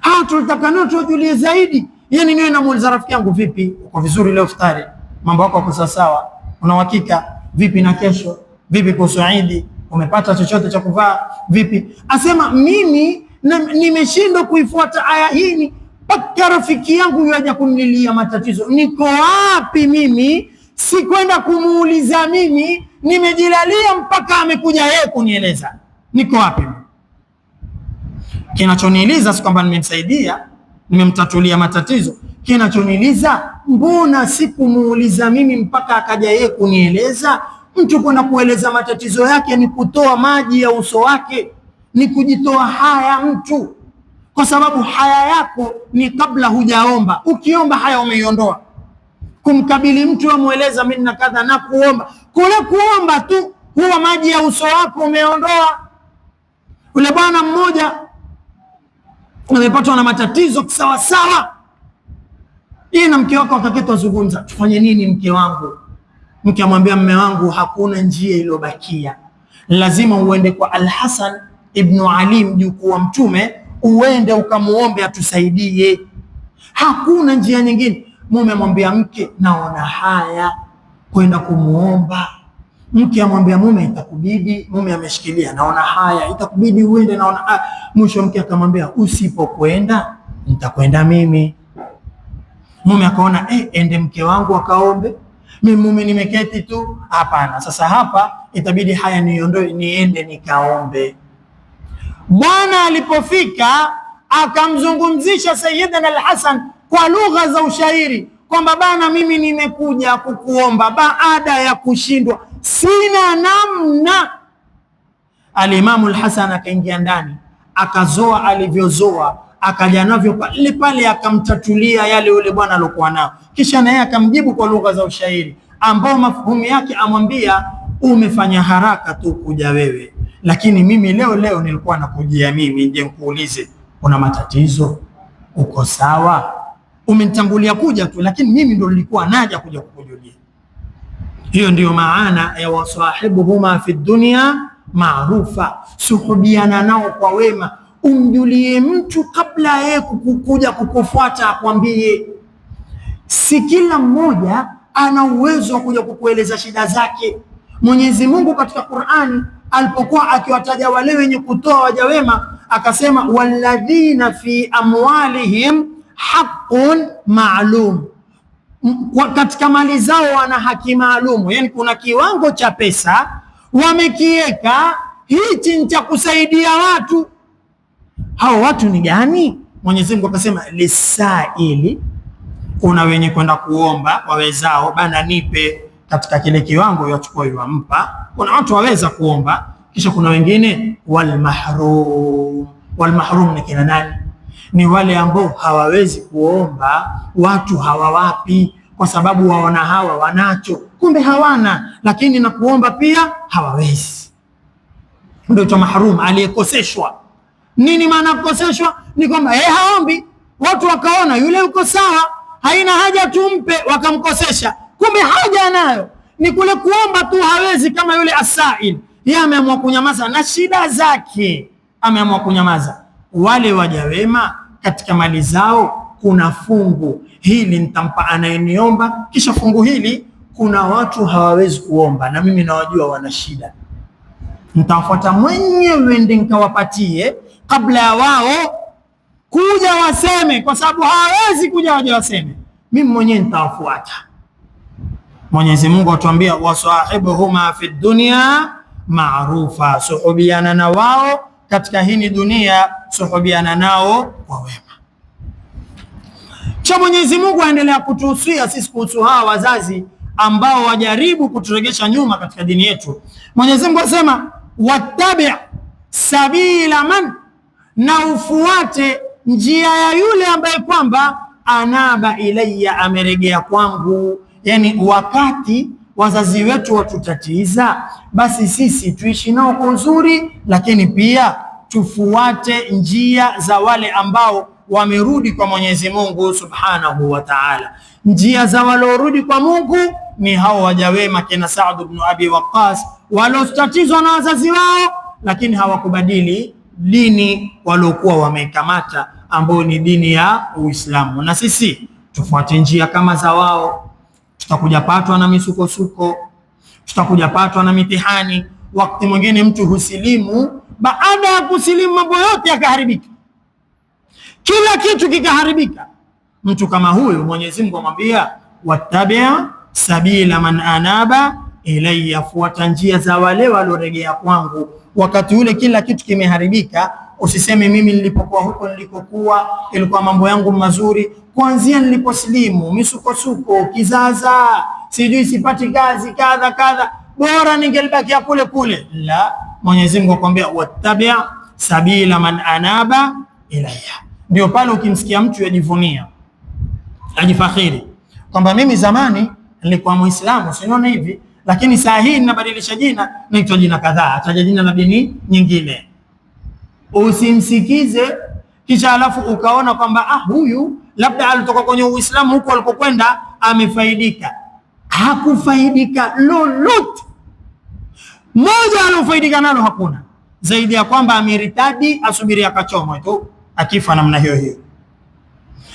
hao tutakana tuwajulie zaidi? Yani niwe namuuliza rafiki yangu, vipi, uko vizuri leo iftari, mambo yako yako sawa, una uhakika, vipi na kesho, vipi kuhusu Eid, umepata chochote cha kuvaa, vipi? Asema mimi nimeshindwa kuifuata aya hii mpaka rafiki yangu yaje kunilia matatizo. Niko wapi mimi? Sikwenda kumuuliza mimi, nimejilalia mpaka amekuja yeye kunieleza. Niko wapi? Kinachoniuliza si kwamba nimemsaidia, nimemtatulia matatizo. Kinachoniuliza, mbona sikumuuliza mimi mpaka akaja yeye kunieleza? Mtu kwenda kueleza matatizo yake ni kutoa maji ya uso wake, ni kujitoa haya mtu, kwa sababu haya yako ni kabla hujaomba. Ukiomba haya umeiondoa. Kumkabili mtu amueleza mimi na kadha na kuomba, kule kuomba tu huwa maji ya uso wako umeondoa. Ule bwana mmoja amepatwa na matatizo sawa sawa, yeye na mke wake wakaketwa zungumza, tufanye nini mke wangu? Mke amwambia mume wangu, hakuna njia iliyobakia, lazima uende kwa Al-Hasan ibn Ali, mjukuu wa Mtume, uende ukamuombe atusaidie, hakuna njia nyingine. Mume amwambia mke, naona haya kwenda kumuomba. Mke amwambia mume, itakubidi. Mume ameshikilia, naona haya, itakubidi uende, naona. Mwisho mke akamwambia, usipokwenda nitakwenda mimi. Mume akaona ende mke wangu akaombe, mimi mume nimeketi tu, hapana, sasa hapa itabidi haya niondoe, niende nikaombe. Bwana alipofika akamzungumzisha Sayyidina Al-Hasan kwa lugha za ushairi kwamba bana, mimi nimekuja kukuomba baada ya kushindwa, sina namna. Al-Imamu Al-Hasan akaingia ndani, akazoa alivyozoa, akaja navyo pale pale, akamtatulia yale yule bwana alikuwa nao, kisha naye akamjibu kwa lugha za ushairi ambao mafhumu yake amwambia, umefanya haraka tu kuja wewe, lakini mimi leo nilikuwa nakujia mimi nje nikuulize, una matatizo? Uko sawa? Umenitangulia kuja tu, lakini mimi ndo nilikuwa naja kuja kukujulia. Hiyo ndiyo maana ya wasahibuhuma fi dunya maarufa, suhubiana nao kwa wema. Umjulie mtu kabla yeye kukuja kukufuata akwambie. Si kila mmoja ana uwezo wa kuja kukueleza shida zake. Mwenyezi Mungu katika Qur'ani alipokuwa akiwataja wale wenye kutoa waja wema akasema, walladhina fi amwalihim haqqun ma'lum, katika mali zao wana haki maalum. Yani kuna kiwango cha pesa wamekiweka, hichi cha kusaidia watu. Hao watu ni gani? Mwenyezi Mungu akasema lisaili, kuna wenye kwenda kuomba wawezao, bana nipe katika kile kiwango yachukua yampa. Kuna watu waweza kuomba, kisha kuna wengine walmahrum. Walmahrum ni kina nani? Ni wale ambao hawawezi kuomba, watu hawawapi kwa sababu waona hawa wanacho, kumbe hawana, lakini na kuomba pia hawawezi. Ndio cha mahrum, aliyekoseshwa. Nini maana kukoseshwa? Ni kwamba haombi, watu wakaona yule uko sawa, haina haja tumpe, wakamkosesha, kumbe haja nayo, ni kule kuomba tu hawezi. Kama yule asail, yeye ameamua kunyamaza na shida zake, ameamua kunyamaza. Wale waja wema katika mali zao kuna fungu hili nitampa anayeniomba, kisha fungu hili kuna watu hawawezi kuomba na mimi nawajua wana shida, nitawafuata mwenyewe ndi nikawapatie kabla ya wao kuja waseme, kwa sababu hawawezi kuja waje waseme, mimi mwenyewe nitawafuata. Mwenyezi Mungu atuambia wasahibuhuma fi dunya maarufa, suhubiana na wao katika hii dunia, suhubiana nao kwa wema. Cha Mwenyezi Mungu aendelea kutuhusia sisi kuhusu hawa wazazi ambao wajaribu kuturegesha nyuma katika dini yetu. Mwenyezi Mungu asema wattabi' sabila man, na ufuate njia ya yule ambaye kwamba anaba ilayya, ameregea kwangu. Yani wakati wazazi wetu watutatiza, basi sisi tuishi nao kwa uzuri, lakini pia tufuate njia za wale ambao wamerudi kwa Mwenyezi Mungu Subhanahu wa Ta'ala. Njia za walorudi kwa Mungu ni hao waja wema kina Saad ibn Abi Waqqas, walotatizwa na wazazi wao lakini hawakubadili dini waliokuwa wameikamata, ambao ni dini ya Uislamu. Na sisi tufuate njia kama za wao. Tutakuja patwa na misukosuko, tutakuja patwa na mitihani. Wakati mwingine mtu husilimu, baada ya kusilimu mambo yote yakaharibika, kila kitu kikaharibika. Mtu kama huyu Mwenyezi Mungu amwambia wattabi'a sabila man anaba ilayya, fuata njia za wale walioregea kwangu. Wakati ule kila kitu kimeharibika, usiseme mimi nilipokuwa huko nilikokuwa ilikuwa mambo yangu mazuri, kuanzia niliposlimu misukosuko, kizaza, sijui sipati kazi kadha kadha, bora ningelibakia kule kule. La, Mwenyezi Mungu akwambia wattabi'a sabila man anaba ilayya. Ndio pale ukimsikia mtu yajivunia, ajifakhiri kwamba mimi zamani nilikuwa Muislamu, sinaona hivi, lakini saa hii ninabadilisha jina, naitwa jina kadhaa, ataja jina la dini nyingine. Usimsikize kisha alafu ukaona kwamba huyu labda alitoka kwenye Uislamu huko alikokwenda amefaidika. Hakufaidika lolote. Moja alofaidika nalo hakuna, zaidi ya kwamba ameritadi, asubiri akachomwe tu akifa namna hiyo hiyo,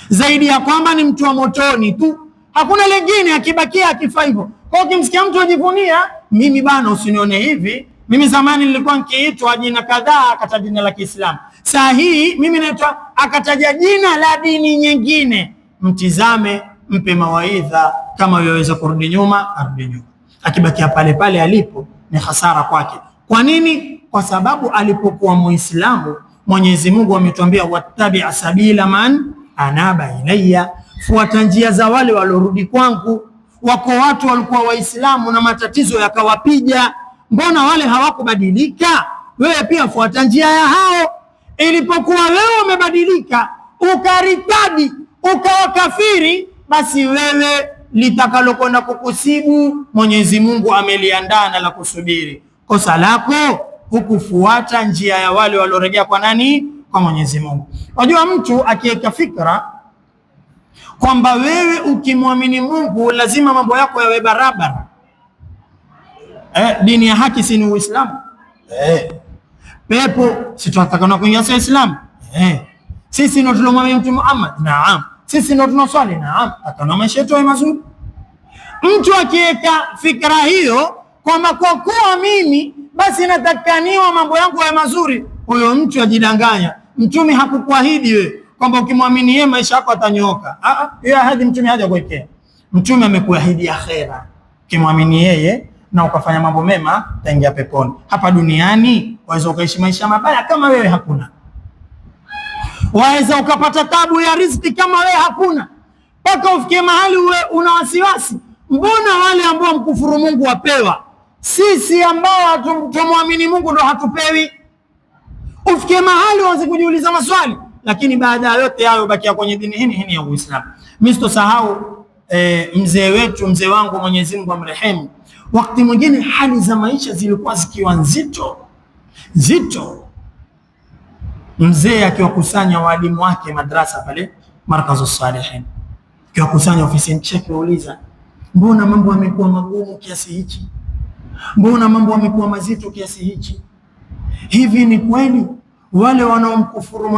zaidi ya kwamba ni mtu wa motoni tu, hakuna lingine, akibakia akifa hivyo. Kwa ukimsikia mtu ajivunia, mimi bana usinione hivi, mimi zamani nilikuwa nikiitwa jina kadhaa, akataja jina la Kiislamu, saa hii mimi naitwa, akataja jina la dini nyingine, mtizame, mpe mawaidha, kama yaweza kurudi nyuma arudi nyuma. Akibakia pale pale alipo ni hasara kwake. Kwa nini? Kwa sababu alipokuwa Muislamu Mwenyezi Mungu ametuambia wattabi'a sabila man anaba ilayya, fuata njia za wale walorudi kwangu. Wako watu walikuwa Waislamu na matatizo yakawapija, mbona wale hawakubadilika? Wewe pia fuata njia ya hao. Ilipokuwa wewe umebadilika, ukaritadi, ukawa kafiri, basi wewe litakalokwenda kukusibu Mwenyezi Mungu ameliandaa na la kusubiri. Kosa lako hukufuata njia ya wale walioregea kwa nani? Kwa Mwenyezi Mungu. Unajua, mtu akiweka fikra kwamba wewe ukimwamini Mungu lazima mambo yako yawe barabara. Dini ya haki si ni Uislamu? Pepo si tunataka kuingia kwa Uislamu? Sisi ndio tulomwamini Mtume Muhammad? Naam. Sisi ndio tunoswali? Naam. Atana maisha yetu mazuri. Mtu akiweka fikra hiyo kwamba kwa kuwa mimi basi natakaniwa mambo yangu ya mazuri, huyo mtu ajidanganya. Mtume hakukuahidi wewe kwamba ukimwamini yeye maisha yako atanyooka. Hiyo ahadi Mtume hajakuwekea. Mtume amekuahidi akhera. Ukimwamini yeye na ukafanya mambo mema utaingia peponi. Hapa duniani waweza ukaishi maisha mabaya kama wewe hakuna. Waweza ukapata tabu ya riziki kama wewe hakuna. Mpaka ufikie mahali uwe una wasiwasi. Mbona wale ambao mkufuru Mungu wapewa? Sisi ambao hatumwamini Mungu ndo hatupewi? Ufikie mahali uanze kujiuliza maswali. Lakini baada ya yote hayo bakia kwenye dini hii ya Uislamu. Mimi sitosahau mzee wetu, mzee wangu Mwenyezi Mungu amrehemu. Wakati mwingine hali za maisha zilikuwa zikiwa nzito. Mzee akiwakusanya walimu wake madrasa pale Markazu Salihin. Akiwakusanya ofisini cheke wauliza, mbona mambo yamekuwa magumu kiasi hichi? Mbona mambo yamekuwa mazito kiasi hichi? Hivi ni kweli wale wanaomkufuru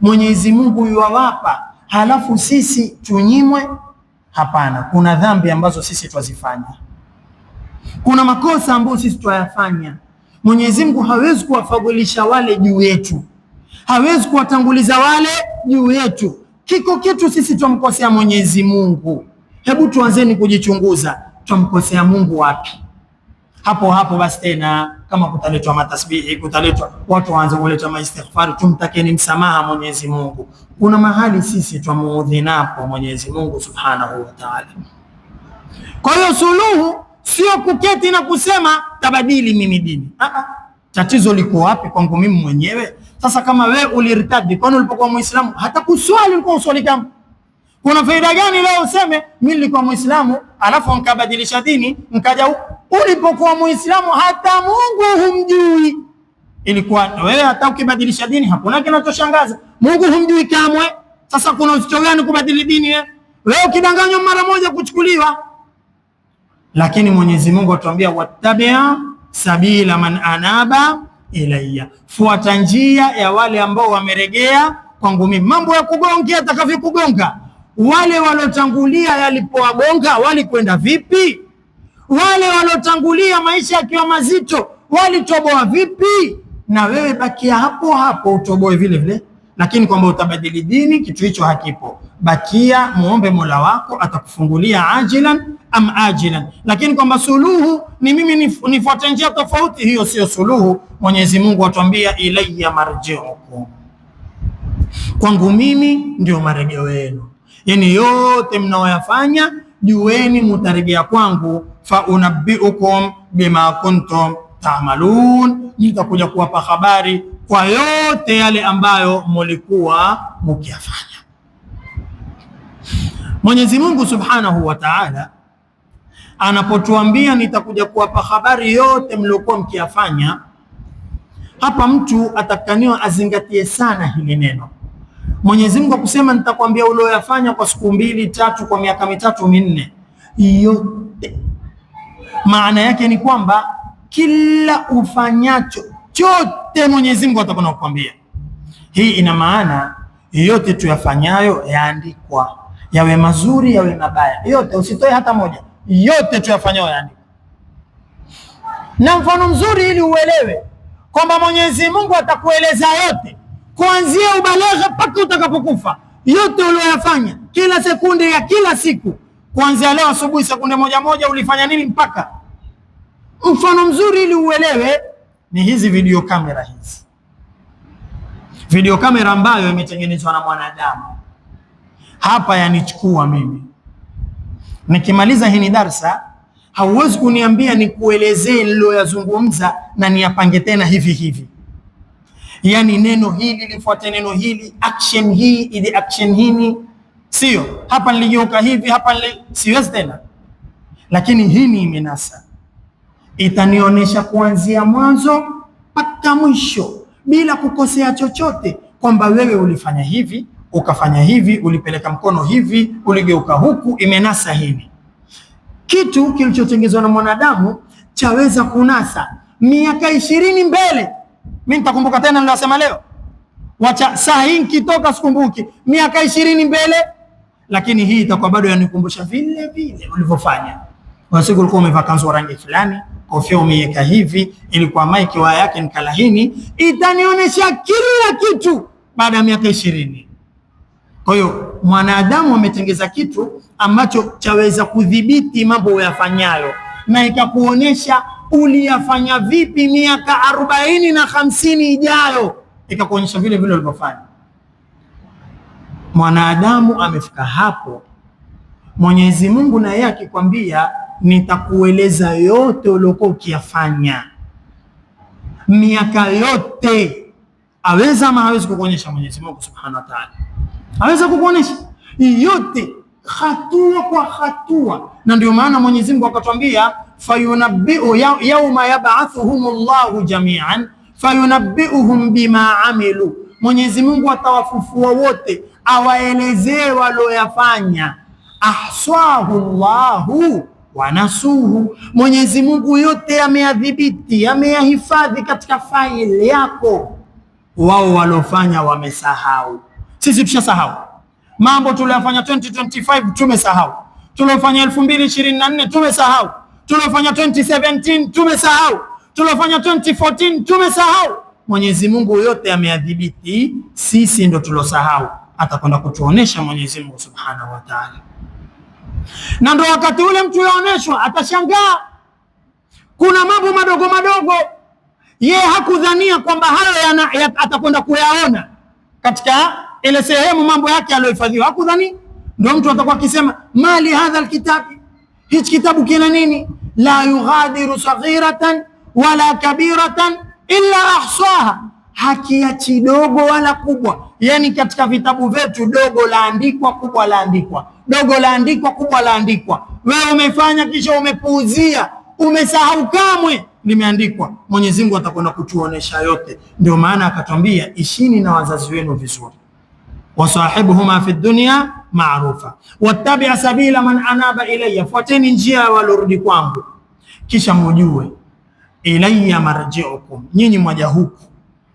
Mwenyezi Mungu yuwawapa halafu sisi tunyimwe? Hapana, kuna dhambi ambazo sisi twazifanya. Kuna makosa ambayo sisi twayafanya. Mwenyezi Mungu hawezi kuwafadhilisha wale juu yetu. Hawezi kuwatanguliza wale juu yetu. Kiko kitu sisi twamkosea Mwenyezi Mungu. Hebu tuanzeni kujichunguza, twamkosea Mungu wapi? Hapo basi tena kama kutaletwa matasbihi, kutaletwa watu waanze kuleta maistighfari, tumtakeni msamaha Mwenyezi Mungu. Kuna mahali sisi twamuudhi napo Mwenyezi Mungu Subhanahu wa Ta'ala. Kwa hiyo suluhu sio kuketi na kusema tabadili mimi dini. Tatizo liko wapi? Kwangu mimi mwenyewe. Sasa kama wewe ulirtadi, kwani ulipokuwa Muislamu hata kuswali ulikuwa uswali kama? Kuna faida gani leo useme mimi nilikuwa Muislamu alafu nikabadilisha dini nikaja? Ulipokuwa Muislamu hata Mungu humjui. Ilikuwa wewe hata ukibadilisha dini hakuna kinachoshangaza. Mungu humjui kamwe. Sasa kuna uzito gani kubadili dini? Wewe ukidanganywa mara moja kuchukuliwa. Lakini Mwenyezi Mungu atuambia wattabia sabila man anaba ilayya, fuata njia ya wale ambao wameregea kwangu mimi. Mambo ya kugonga atakavyokugonga, wale walotangulia yalipowagonga walikwenda vipi? Wale walotangulia maisha yakiwa mazito walitoboa vipi? Na wewe bakia hapo utoboe vile vile. Lakini kwamba utabadili dini, kitu hicho hakipo. Bakia muombe Mola wako atakufungulia ajilan am ajilan. Lakini kwamba suluhu ni mimi nifuate njia tofauti, hiyo sio suluhu. Mwenyezi Mungu atuambia ilayya marji'ukum, kwangu mimi ndio marejeo yenu. Yani yote mnaoyafanya jueni mutarejea kwangu. Fa unabbiukum bima kuntum ta'malun, nitakuja kuwapa habari kwa yote yale ambayo mulikuwa mukiyafanya. Mwenyezi Mungu Subhanahu wa Ta'ala anapotuambia nitakuja kuwapa habari yote mliokuwa mkiyafanya, hapa mtu atakaniwa azingatie sana hili neno. Mwenyezi Mungu akusema nitakwambia ulioyafanya kwa siku 2 3 kwa miaka 3 4 yote, maana yake ni kwamba kila ufanyacho chote Mwenyezi Mungu atakwenda kukwambia. Hii ina maana yote tuyafanyayo yaandikwa, yawe mazuri yawe mabaya, yote usitoe hata moja, yote tuyafanyayo yaandikwa. Na mfano mzuri ili uelewe kwamba Mwenyezi Mungu atakueleza yote kuanzia ubalagha mpaka utakapokufa, yote uliyofanya kila sekunde ya kila siku, kuanzia leo asubuhi sekunde moja ulifanya nini mpaka. Mfano mzuri ili uelewe ni hizi video kamera hizi. Video kamera ambayo imetengenezwa na mwanadamu. Hapa yanichukua mimi. Nikimaliza hii darasa, hauwezi kuniambia nikuelezee niloyazungumza na niyapange tena hivi. Yani neno hili lifuate neno hili, action hii ili action hii. sio hapa niligeuka hivi, hapa siwezi tena. Lakini hii ni imenasa, itanionyesha kuanzia mwanzo mpaka mwisho bila kukosea chochote, kwamba wewe ulifanya hivi, ukafanya hivi, ulipeleka mkono hivi, uligeuka huku. Imenasa hili kitu kilichotengenezwa na mwanadamu chaweza kunasa miaka 20 mbele. Mimi nitakumbuka tena nilisema leo, wacha saa hii nikitoka sikumbuki miaka 20 mbele, lakini hii itakuwa bado yanikumbusha vile vile ulivyofanya. Kwa siku ulikuwa umevaa kanzu rangi fulani, kofia umeweka hivi, ilikuwa maiki waya yake nikalahini, itanionyesha kila kitu baada ya miaka 20. Kwa hiyo mwanadamu ametengeza kitu ambacho chaweza kudhibiti mambo uyafanyayo, na ikakuonyesha uliyafanya vipi miaka 40 na 50 ijayo, ikakuonyesha vile vile ulivyofanya. Mwanadamu amefika hapo, Mwenyezi Mungu na yeye akikwambia nitakueleza yote uliokuwa ukiyafanya miaka yote, aweza ama hawezi kukuonyesha? Mwenyezi Mungu Subhanahu wa Ta'ala aweza kukuonyesha yote hatua kwa hatua. Na ndio maana Mwenyezi Mungu akatwambia fayunabbi'u yawma yab'athuhumullahu jami'an fayunabbi'uhum bima amilu, Mwenyezi Mungu atawafufua wote awaelezee walioyafanya. Ahsahu Allahu wa nasuhu, Mwenyezi Mungu yote ameyadhibiti, ameyahifadhi katika faili yako. Wao walofanya wamesahau, sisi tushasahau. Mambo tuliyofanya 2025 tumesahau, tuliyofanya 2024 tumesahau, tuliyofanya 2017 tumesahau, tuliyofanya 2014 tumesahau. Mwenyezi Mungu yote ameyadhibiti, sisi ndo tulosahau. Atakwenda kutuonesha Mwenyezi Mungu Subhanahu wa Ta'ala, na ndo wakati ule mtu yaoneshwa atashangaa. Kuna mambo madogo madogo yeye hakudhania kwamba hayo atakwenda kuyaona katika ile sehemu mambo yake aliyohifadhiwa, hakudhani. Ndio mtu atakuwa akisema mali hadha alkitabi, hichi kitabu kina nini? La yughadiru saghiratan wala kabiratan illa ahsaha, hakiachi dogo wala kubwa. Yani katika vitabu vyetu dogo laandikwa, kubwa laandikwa, dogo laandikwa, kubwa laandikwa. Wewe umefanya kisha umepuuzia, umesahau, kamwe limeandikwa. Mwenyezi Mungu atakwenda kutuonesha yote. Ndio maana akatwambia ishini na wazazi wenu vizuri, wasahibuhuma fi dunya ma'rufa wattabi' sabila man anaba ilayya, fuateni njia walorudi kwangu, kisha mujue ilayya marji'ukum, nyinyi mwaja huku,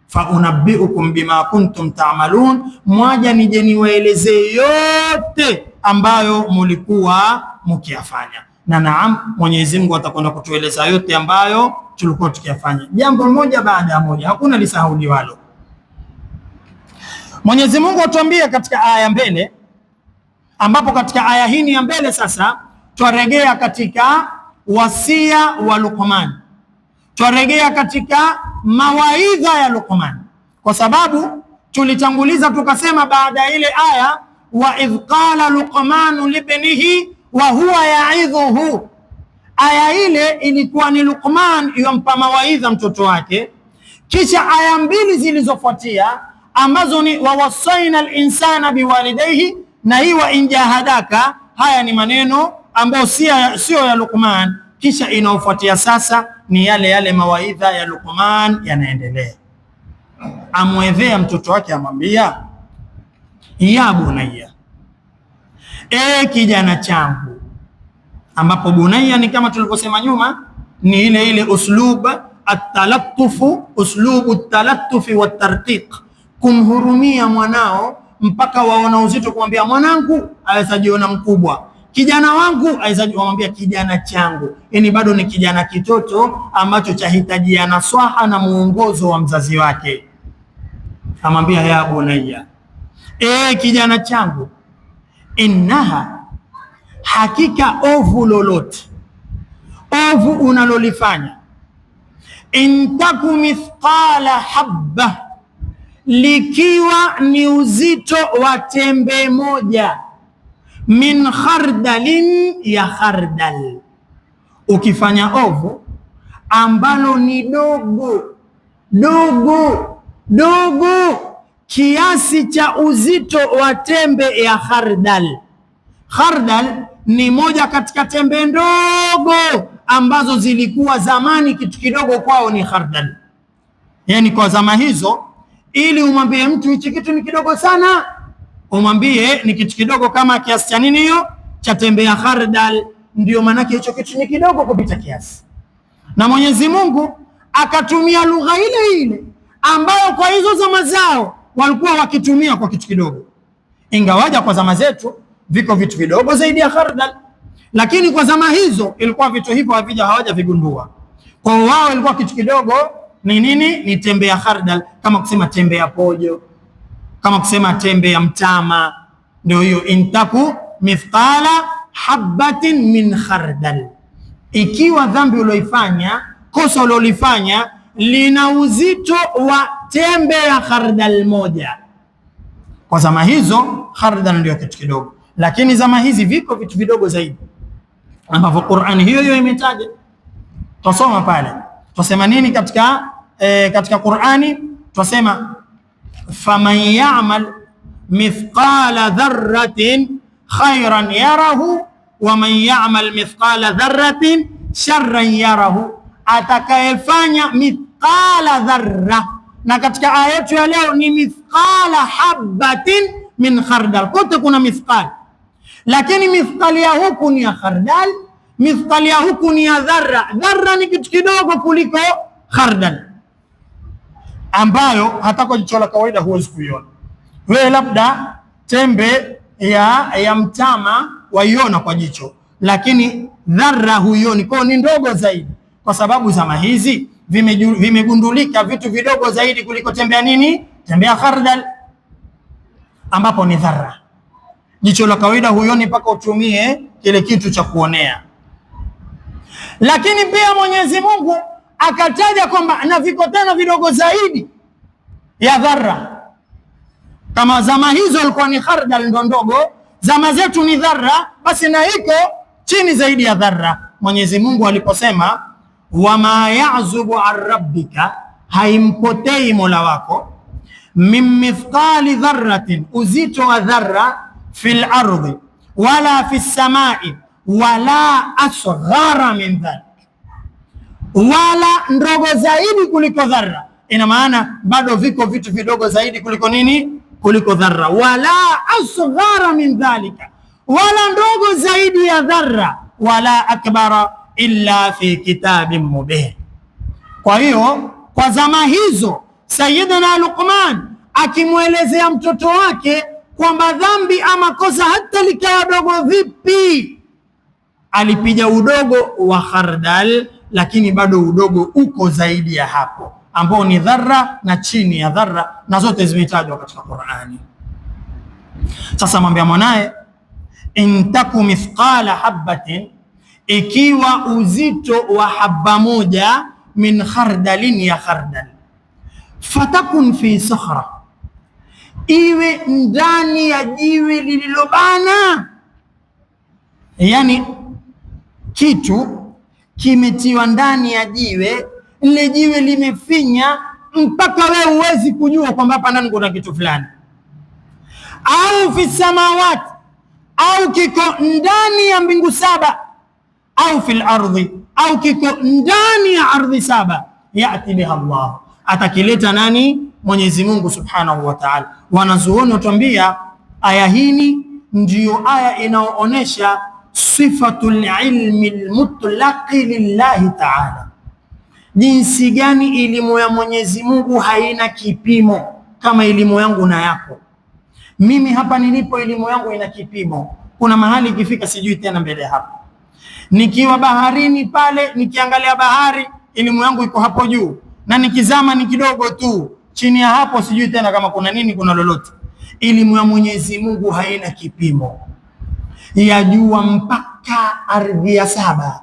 fa unabbi'ukum bima kuntum ta'malun, mwaja nije niwaelezee yote ambayo mulikuwa mkiyafanya. Na naam, Mwenyezi Mungu atakwenda kutueleza yote ambayo tulikuwa tukiyafanya, jambo moja baada ya moja, hakuna lisahauliwalo. Mwenyezi Mungu atuambia katika aya mbele, ambapo katika aya hii ya mbele sasa twaregea katika wasia wa Luqman, twaregea katika mawaidha ya Luqman, kwa sababu tulitanguliza tukasema baada ya ile aya wa idh qala Luqman libnihi wa huwa ya'idhuhu, aya ile ilikuwa ni Luqman yompa mawaidha mtoto wake. Kisha aya mbili zilizofuatia ambazo ni wawasaina al-insana biwalidayhi na hii wa injahadaka, haya ni maneno ambayo sio ya Luqman. Kisha inaofuatia sasa ni yale mawaidha ya Luqman yanaendelea. Amwedhea mtoto wake, amwambia ya bunayya, kijana changu, ambapo bunayya ni kama tulivyosema nyuma ni ile uslub at-talattufu, uslubu at-talattufi wat-tarqiq, kumhurumia mwanao mpaka waona uzito kumwambia mwanangu, aweza jiona mkubwa. Kijana wangu, aweza kumwambia kijana changu, yani bado ni kijana kitoto ambacho chahitajia naswaha na muongozo wa mzazi wake. Amwambia ya bunayya, kijana changu, innaha, hakika ovu lolote, ovu unalolifanya, intaku mithqala habba, likiwa ni uzito wa tembe moja, min khardalin, ya khardal, ukifanya ovu ambalo ni dogo dogo dogo kiasi cha uzito wa tembe ya khardal. Khardal ni moja katika tembe ndogo ambazo zilikuwa zamani kitu kidogo kwao ni khardal. Yani kwa zama hizo, ili umwambie mtu hichi kitu ni kidogo sana, umwambie ni kitu kidogo kama kiasi cha nini hiyo, cha tembe ya khardal. Ndio maanake hicho kitu ni kidogo kupita kiasi, na Mwenyezi Mungu akatumia lugha ile ile ambayo kwa hizo zama zao walikuwa wakitumia kwa kitu kidogo. Ingawaja kwa zama zetu viko vitu vidogo zaidi ya khardal, lakini kwa zama hizo ilikuwa vitu hivyo hawajavigundua. Kwa wao ilikuwa kitu kidogo ni nini? Ni tembe ya khardal, kama kusema tembe ya pojo, kama kusema tembe ya mtama. Ndio hiyo intaku mithqala habatin min khardal. Ikiwa dhambi ulioifanya, kosa ulilofanya lina uzito wa tembe ya khardal moja, kwa zama hizo khardal ndio kitu kidogo. Lakini zama hizi viko vitu vidogo zaidi ambavyo Qur'ani hiyo imetaja. Tusoma pale, tusema nini katika Qur'ani? Tusema faman ya'mal mithqala dharratin khayran yarahu wa man ya'mal mithqala dharratin sharran yarahu. Atakayefanya mithqala dharra, na katika aya yetu ya leo ni mithqala habatin min khardal. Kote kuna mithqal, lakini mithqali ya huku ni ya khardal, mithqali ya huku ni ya dharra. Dharra ni kitu kidogo kuliko khardal, ambayo hata kwa jicho la kawaida huwezi kuiona wewe. Labda tembe ya mtama waiona kwa jicho, lakini dharra huioni, kwa ni ndogo zaidi, kwa sababu zama hizi vimegundulika vitu vidogo zaidi kuliko tembe ya nini? Tembe ya khardal, ambapo ni dharra. Jicho la kawaida huioni mpaka utumie kile kitu cha kuonea. Lakini pia Mwenyezi Mungu akataja kwamba na viko tena vidogo zaidi ya dharra. Kama zama hizo alikuwa ni khardal ndo ndogo, zama zetu ni dharra, basi na iko chini zaidi ya dharra. Mwenyezi Mungu aliposema wama ya'zubu an rabbika, haimpotei Mola wako, min mithqali dharratin, uzito wa dharra, fil ardi wala fis samai wala asghara min dhalik, wala ndogo zaidi kuliko dharra. Ina maana bado viko vitu vidogo zaidi kuliko nini? Kuliko dharra. Wala asghara min dhalika, wala ndogo zaidi ya dharra, wala akbara illa fi kitabin mubin. Kwa hiyo kwa zama hizo Sayyidina Luqman akimwelezea mtoto wake kwamba dhambi ama kosa hata likawa dogo vipi, alipiga udogo wa khardal, lakini bado udogo uko zaidi ya hapo, ambao ni dharra na chini ya dharra, na zote zimetajwa katika Qur'ani. Sasa mwambia mwanae, intaku mithqala habatin, ikiwa uzito wa haba moja, min khardalin, ya khardal, fatakun fi sakhra, iwe ndani ya jiwe lililobana. Yani kitu kimetiwa ndani ya jiwe, ile jiwe limefinya mpaka wewe huwezi kujua kwamba hapa ndani kuna kitu fulani. Au fi samawati, au kiko ndani ya mbingu saba, au fil ardhi, au kiko ndani ya ardhi saba. Yati biha Allah, atakileta nani? Mwenyezi Mungu subhanahu wa ta'ala. Wanazuoni watuambia aya hii ndiyo aya inaoonesha sifatul ilmi almutlaqi lillahi ta'ala, jinsi gani elimu ya Mwenyezi Mungu haina kipimo kama elimu yangu na yako. Mimi hapa nilipo elimu yangu ina kipimo. Kuna mahali ikifika sijui tena mbele hapo. Nikiwa baharini pale nikiangalia bahari, elimu yangu iko hapo juu, na nikizama ni kidogo tu chini ya hapo, sijui tena kama kuna nini, kuna lolote. Elimu ya Mwenyezi Mungu haina kipimo, yajua mpaka ardhi ya saba,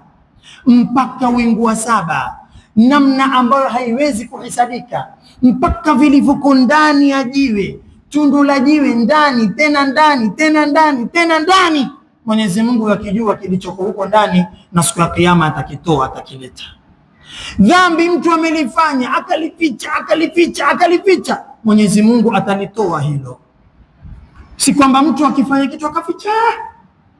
mpaka wingu wa saba, namna ambayo haiwezi kuhesabika, mpaka vilivyoko ndani ya jiwe, tundu la jiwe ndani, tena ndani, tena ndani, tena ndani. Mwenyezi Mungu akijua kilichoko huko ndani, na siku ya kiyama atakitoa, atakileta. Dhambi mtu amelifanya akalificha, akalificha, akalificha, Mwenyezi Mungu atalitoa hilo. Si kwamba mtu akifanya kitu akaficha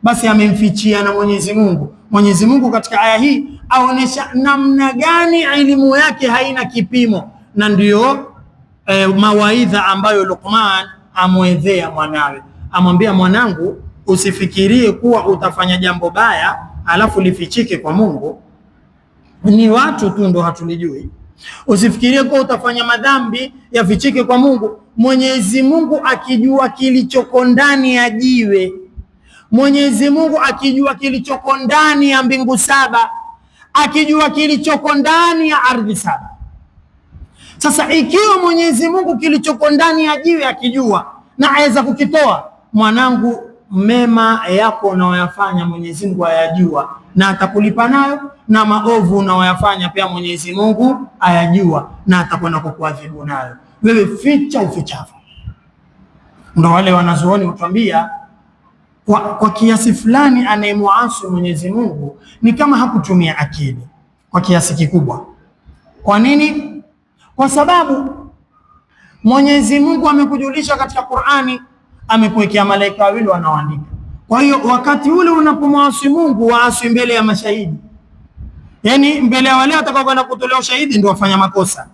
basi amemfichia na Mwenyezi Mungu. Mwenyezi Mungu katika aya hii aonesha namna gani elimu yake haina kipimo, na ndiyo mawaidha ambayo Luqman amwedhea mwanawe, amwambia mwanangu, usifikirie kuwa utafanya jambo baya alafu lifichike kwa Mungu. Ni watu tu ndo hatulijui. Usifikirie kuwa utafanya madhambi yafichike kwa Mungu. Mwenyezi Mungu akijua kilichoko ndani ya jiwe, Mwenyezi Mungu akijua kilichoko ndani ya mbingu saba, akijua kilichoko ndani ya ardhi saba. Sasa ikiwa Mwenyezi Mungu kilichoko ndani ya jiwe akijua na aweza kukitoa, mwanangu, mema yako unayoyafanya Mwenyezi Mungu ayajua na atakulipa nayo, na maovu unayoyafanya pia Mwenyezi Mungu ayajua na atakwenda kukuadhibu nayo. Wewe ficha ufichafu. Ndio wale wanazuoni hutuambia kwa kiasi fulani anayemuasi Mwenyezi Mungu ni kama hakutumia akili kwa kiasi kikubwa. Kwa nini? Kwa sababu Mwenyezi Mungu amekujulisha katika Qur'ani, amekuwekea malaika wawili wanaoandika. Kwa hiyo wakati ule unapomwasi Mungu, waasi mbele ya mashahidi, yani mbele ya wale watakao kwenda kutolea ushahidi, ndio wafanya makosa.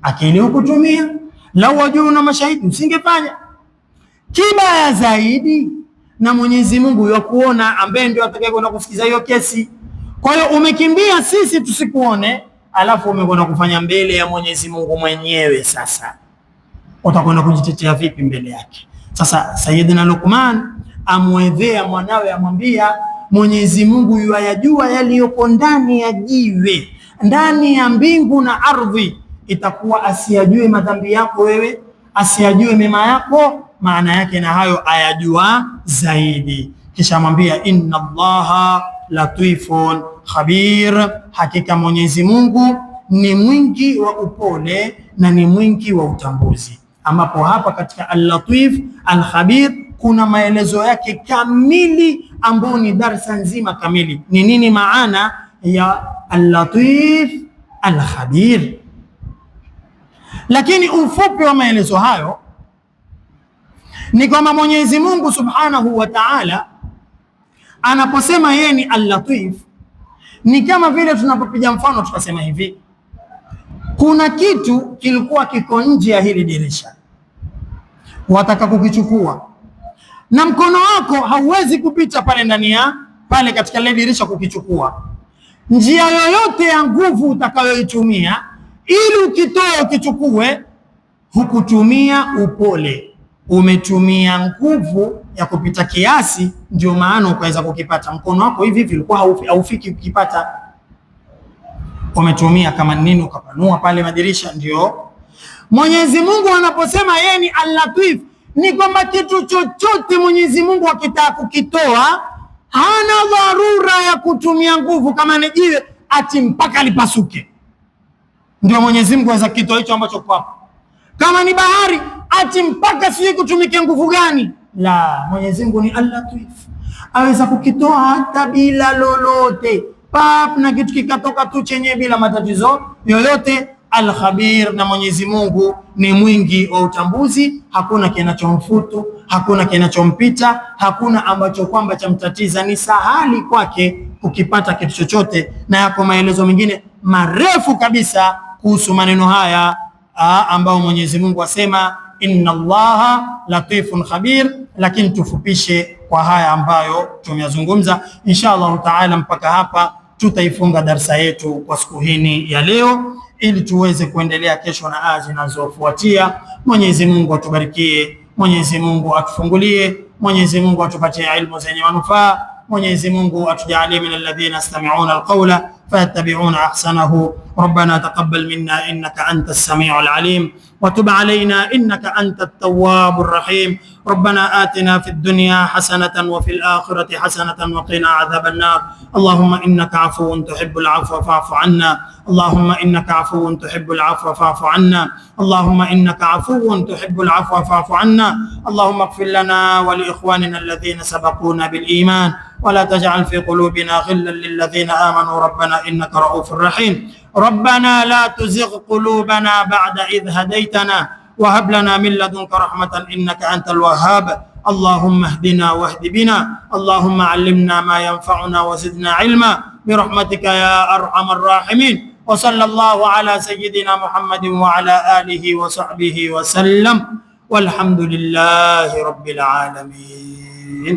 Akili hukutumia, lau wajua una mashahidi usingefanya. Kibaya zaidi, na Mwenyezi Mungu yakuona, ambaye ndio atakaye kwenda kusikiza hiyo kesi. Kwa hiyo umekimbia sisi tusikuone, alafu umekwenda kufanya mbele ya Mwenyezi Mungu mwenyewe. Sasa utakwenda kujitetea vipi mbele yake? Sasa Sayyidina Luqman amwedhea mwanawe, amwambia Mwenyezi Mungu yajua yaliyoko ndani ya jiwe, ndani ya mbingu na ardhi. Itakuwa asiyajue madhambi yako wewe, asiyajue mema yako? Maana yake na hayo ayajua zaidi. Kisha amwambia inna Allaha latifun khabir, hakika Mwenyezi Mungu ni mwingi wa upole na ni mwingi wa utambuzi. Ambapo hapa katika al-Latif al-Khabir kuna maelezo yake kamili ambayo ni darasa nzima kamili. Ni nini maana ya al-Latif al-Khabir? Lakini ufupi wa maelezo hayo ni kwamba Mwenyezi Mungu Subhanahu wa Ta'ala anaposema yeye ni al-Latif, ni kama vile tunapopiga mfano tukasema hivi, kuna kitu kilikuwa kiko nje ya hili dirisha, wataka kukichukua, na mkono wako hauwezi kupita pale ndani ya pale katika ile dirisha kukichukua. Njia yoyote ya nguvu utakayoitumia ili ukitoe ukichukue, hukutumia upole, umetumia nguvu ya kupita kiasi, ndio maana ukaweza kukipata. Mkono wako hivi hivi ulikuwa haufiki kukipata, umetumia kama nini ukapanua pale madirisha. Ndio Mwenyezi Mungu anaposema yeye ni al-Latif, ni kwamba kitu chochote Mwenyezi Mungu akitaka kukitoa hana dharura ya kutumia nguvu, kama ni jiwe ati mpaka lipasuke ndio Mwenyezi Mungu aweza kitoa hicho ambacho kwa hapo. Kama ni bahari ati mpaka sije kutumike nguvu gani? La, Mwenyezi Mungu ni al-Latif, aweza kukitoa hata bila lolote, pap na kitu kikatoka tu chenye bila matatizo yoyote. Al-Khabir, na Mwenyezi Mungu ni mwingi wa utambuzi, hakuna kinachomfutu, hakuna kinachompita, hakuna ambacho kwamba chamtatiza, ni sahali kwake ukipata kitu chochote. Na yako maelezo mengine marefu kabisa kuhusu maneno haya ambao Mwenyezi Mungu asema inna Allaha latifun khabir, lakini tufupishe kwa haya ambayo tumeyazungumza. Insha Allah Taala, mpaka hapa tutaifunga darsa yetu kwa siku hii ya leo, ili tuweze kuendelea kesho na aya zinazofuatia. Mwenyezi Mungu atubarikie, Mwenyezi Mungu atufungulie, Mwenyezi Mungu atupatie ilmu zenye manufaa, Mwenyezi Mungu atujalie min alladhina yastami'una alqawla fayattabi'una ahsanahu. Rabbana taqabbal minna innaka antas sami'ul alim wa tub alayna innaka antat tawwabur rahim. Rabbana atina fid dunya hasanatan wa fil akhirati hasanatan wa qina adhaban nar. Allahumma innaka afuwun tuhibbul afwa fa'fu anna. اللهم إنك عفو تحب العفو فاعف عنا. اللهم إنك عفو تحب العفو فاعف عنا. اللهم اغفر لنا ولإخواننا الذين سبقونا بالإيمان، ولا تجعل في قلوبنا غلا للذين آمنوا ربنا إنك رؤوف رحيم. ربنا لا تزغ قلوبنا بعد إذ هديتنا وهب لنا من لدنك رحمة إنك أنت الوهاب. اللهم اهدنا واهد بنا، اللهم علمنا ما ينفعنا وزدنا علما برحمتك يا أرحم الراحمين. وصلى الله على سيدنا محمد وعلى آله وصحبه وسلم، والحمد لله رب العالمين.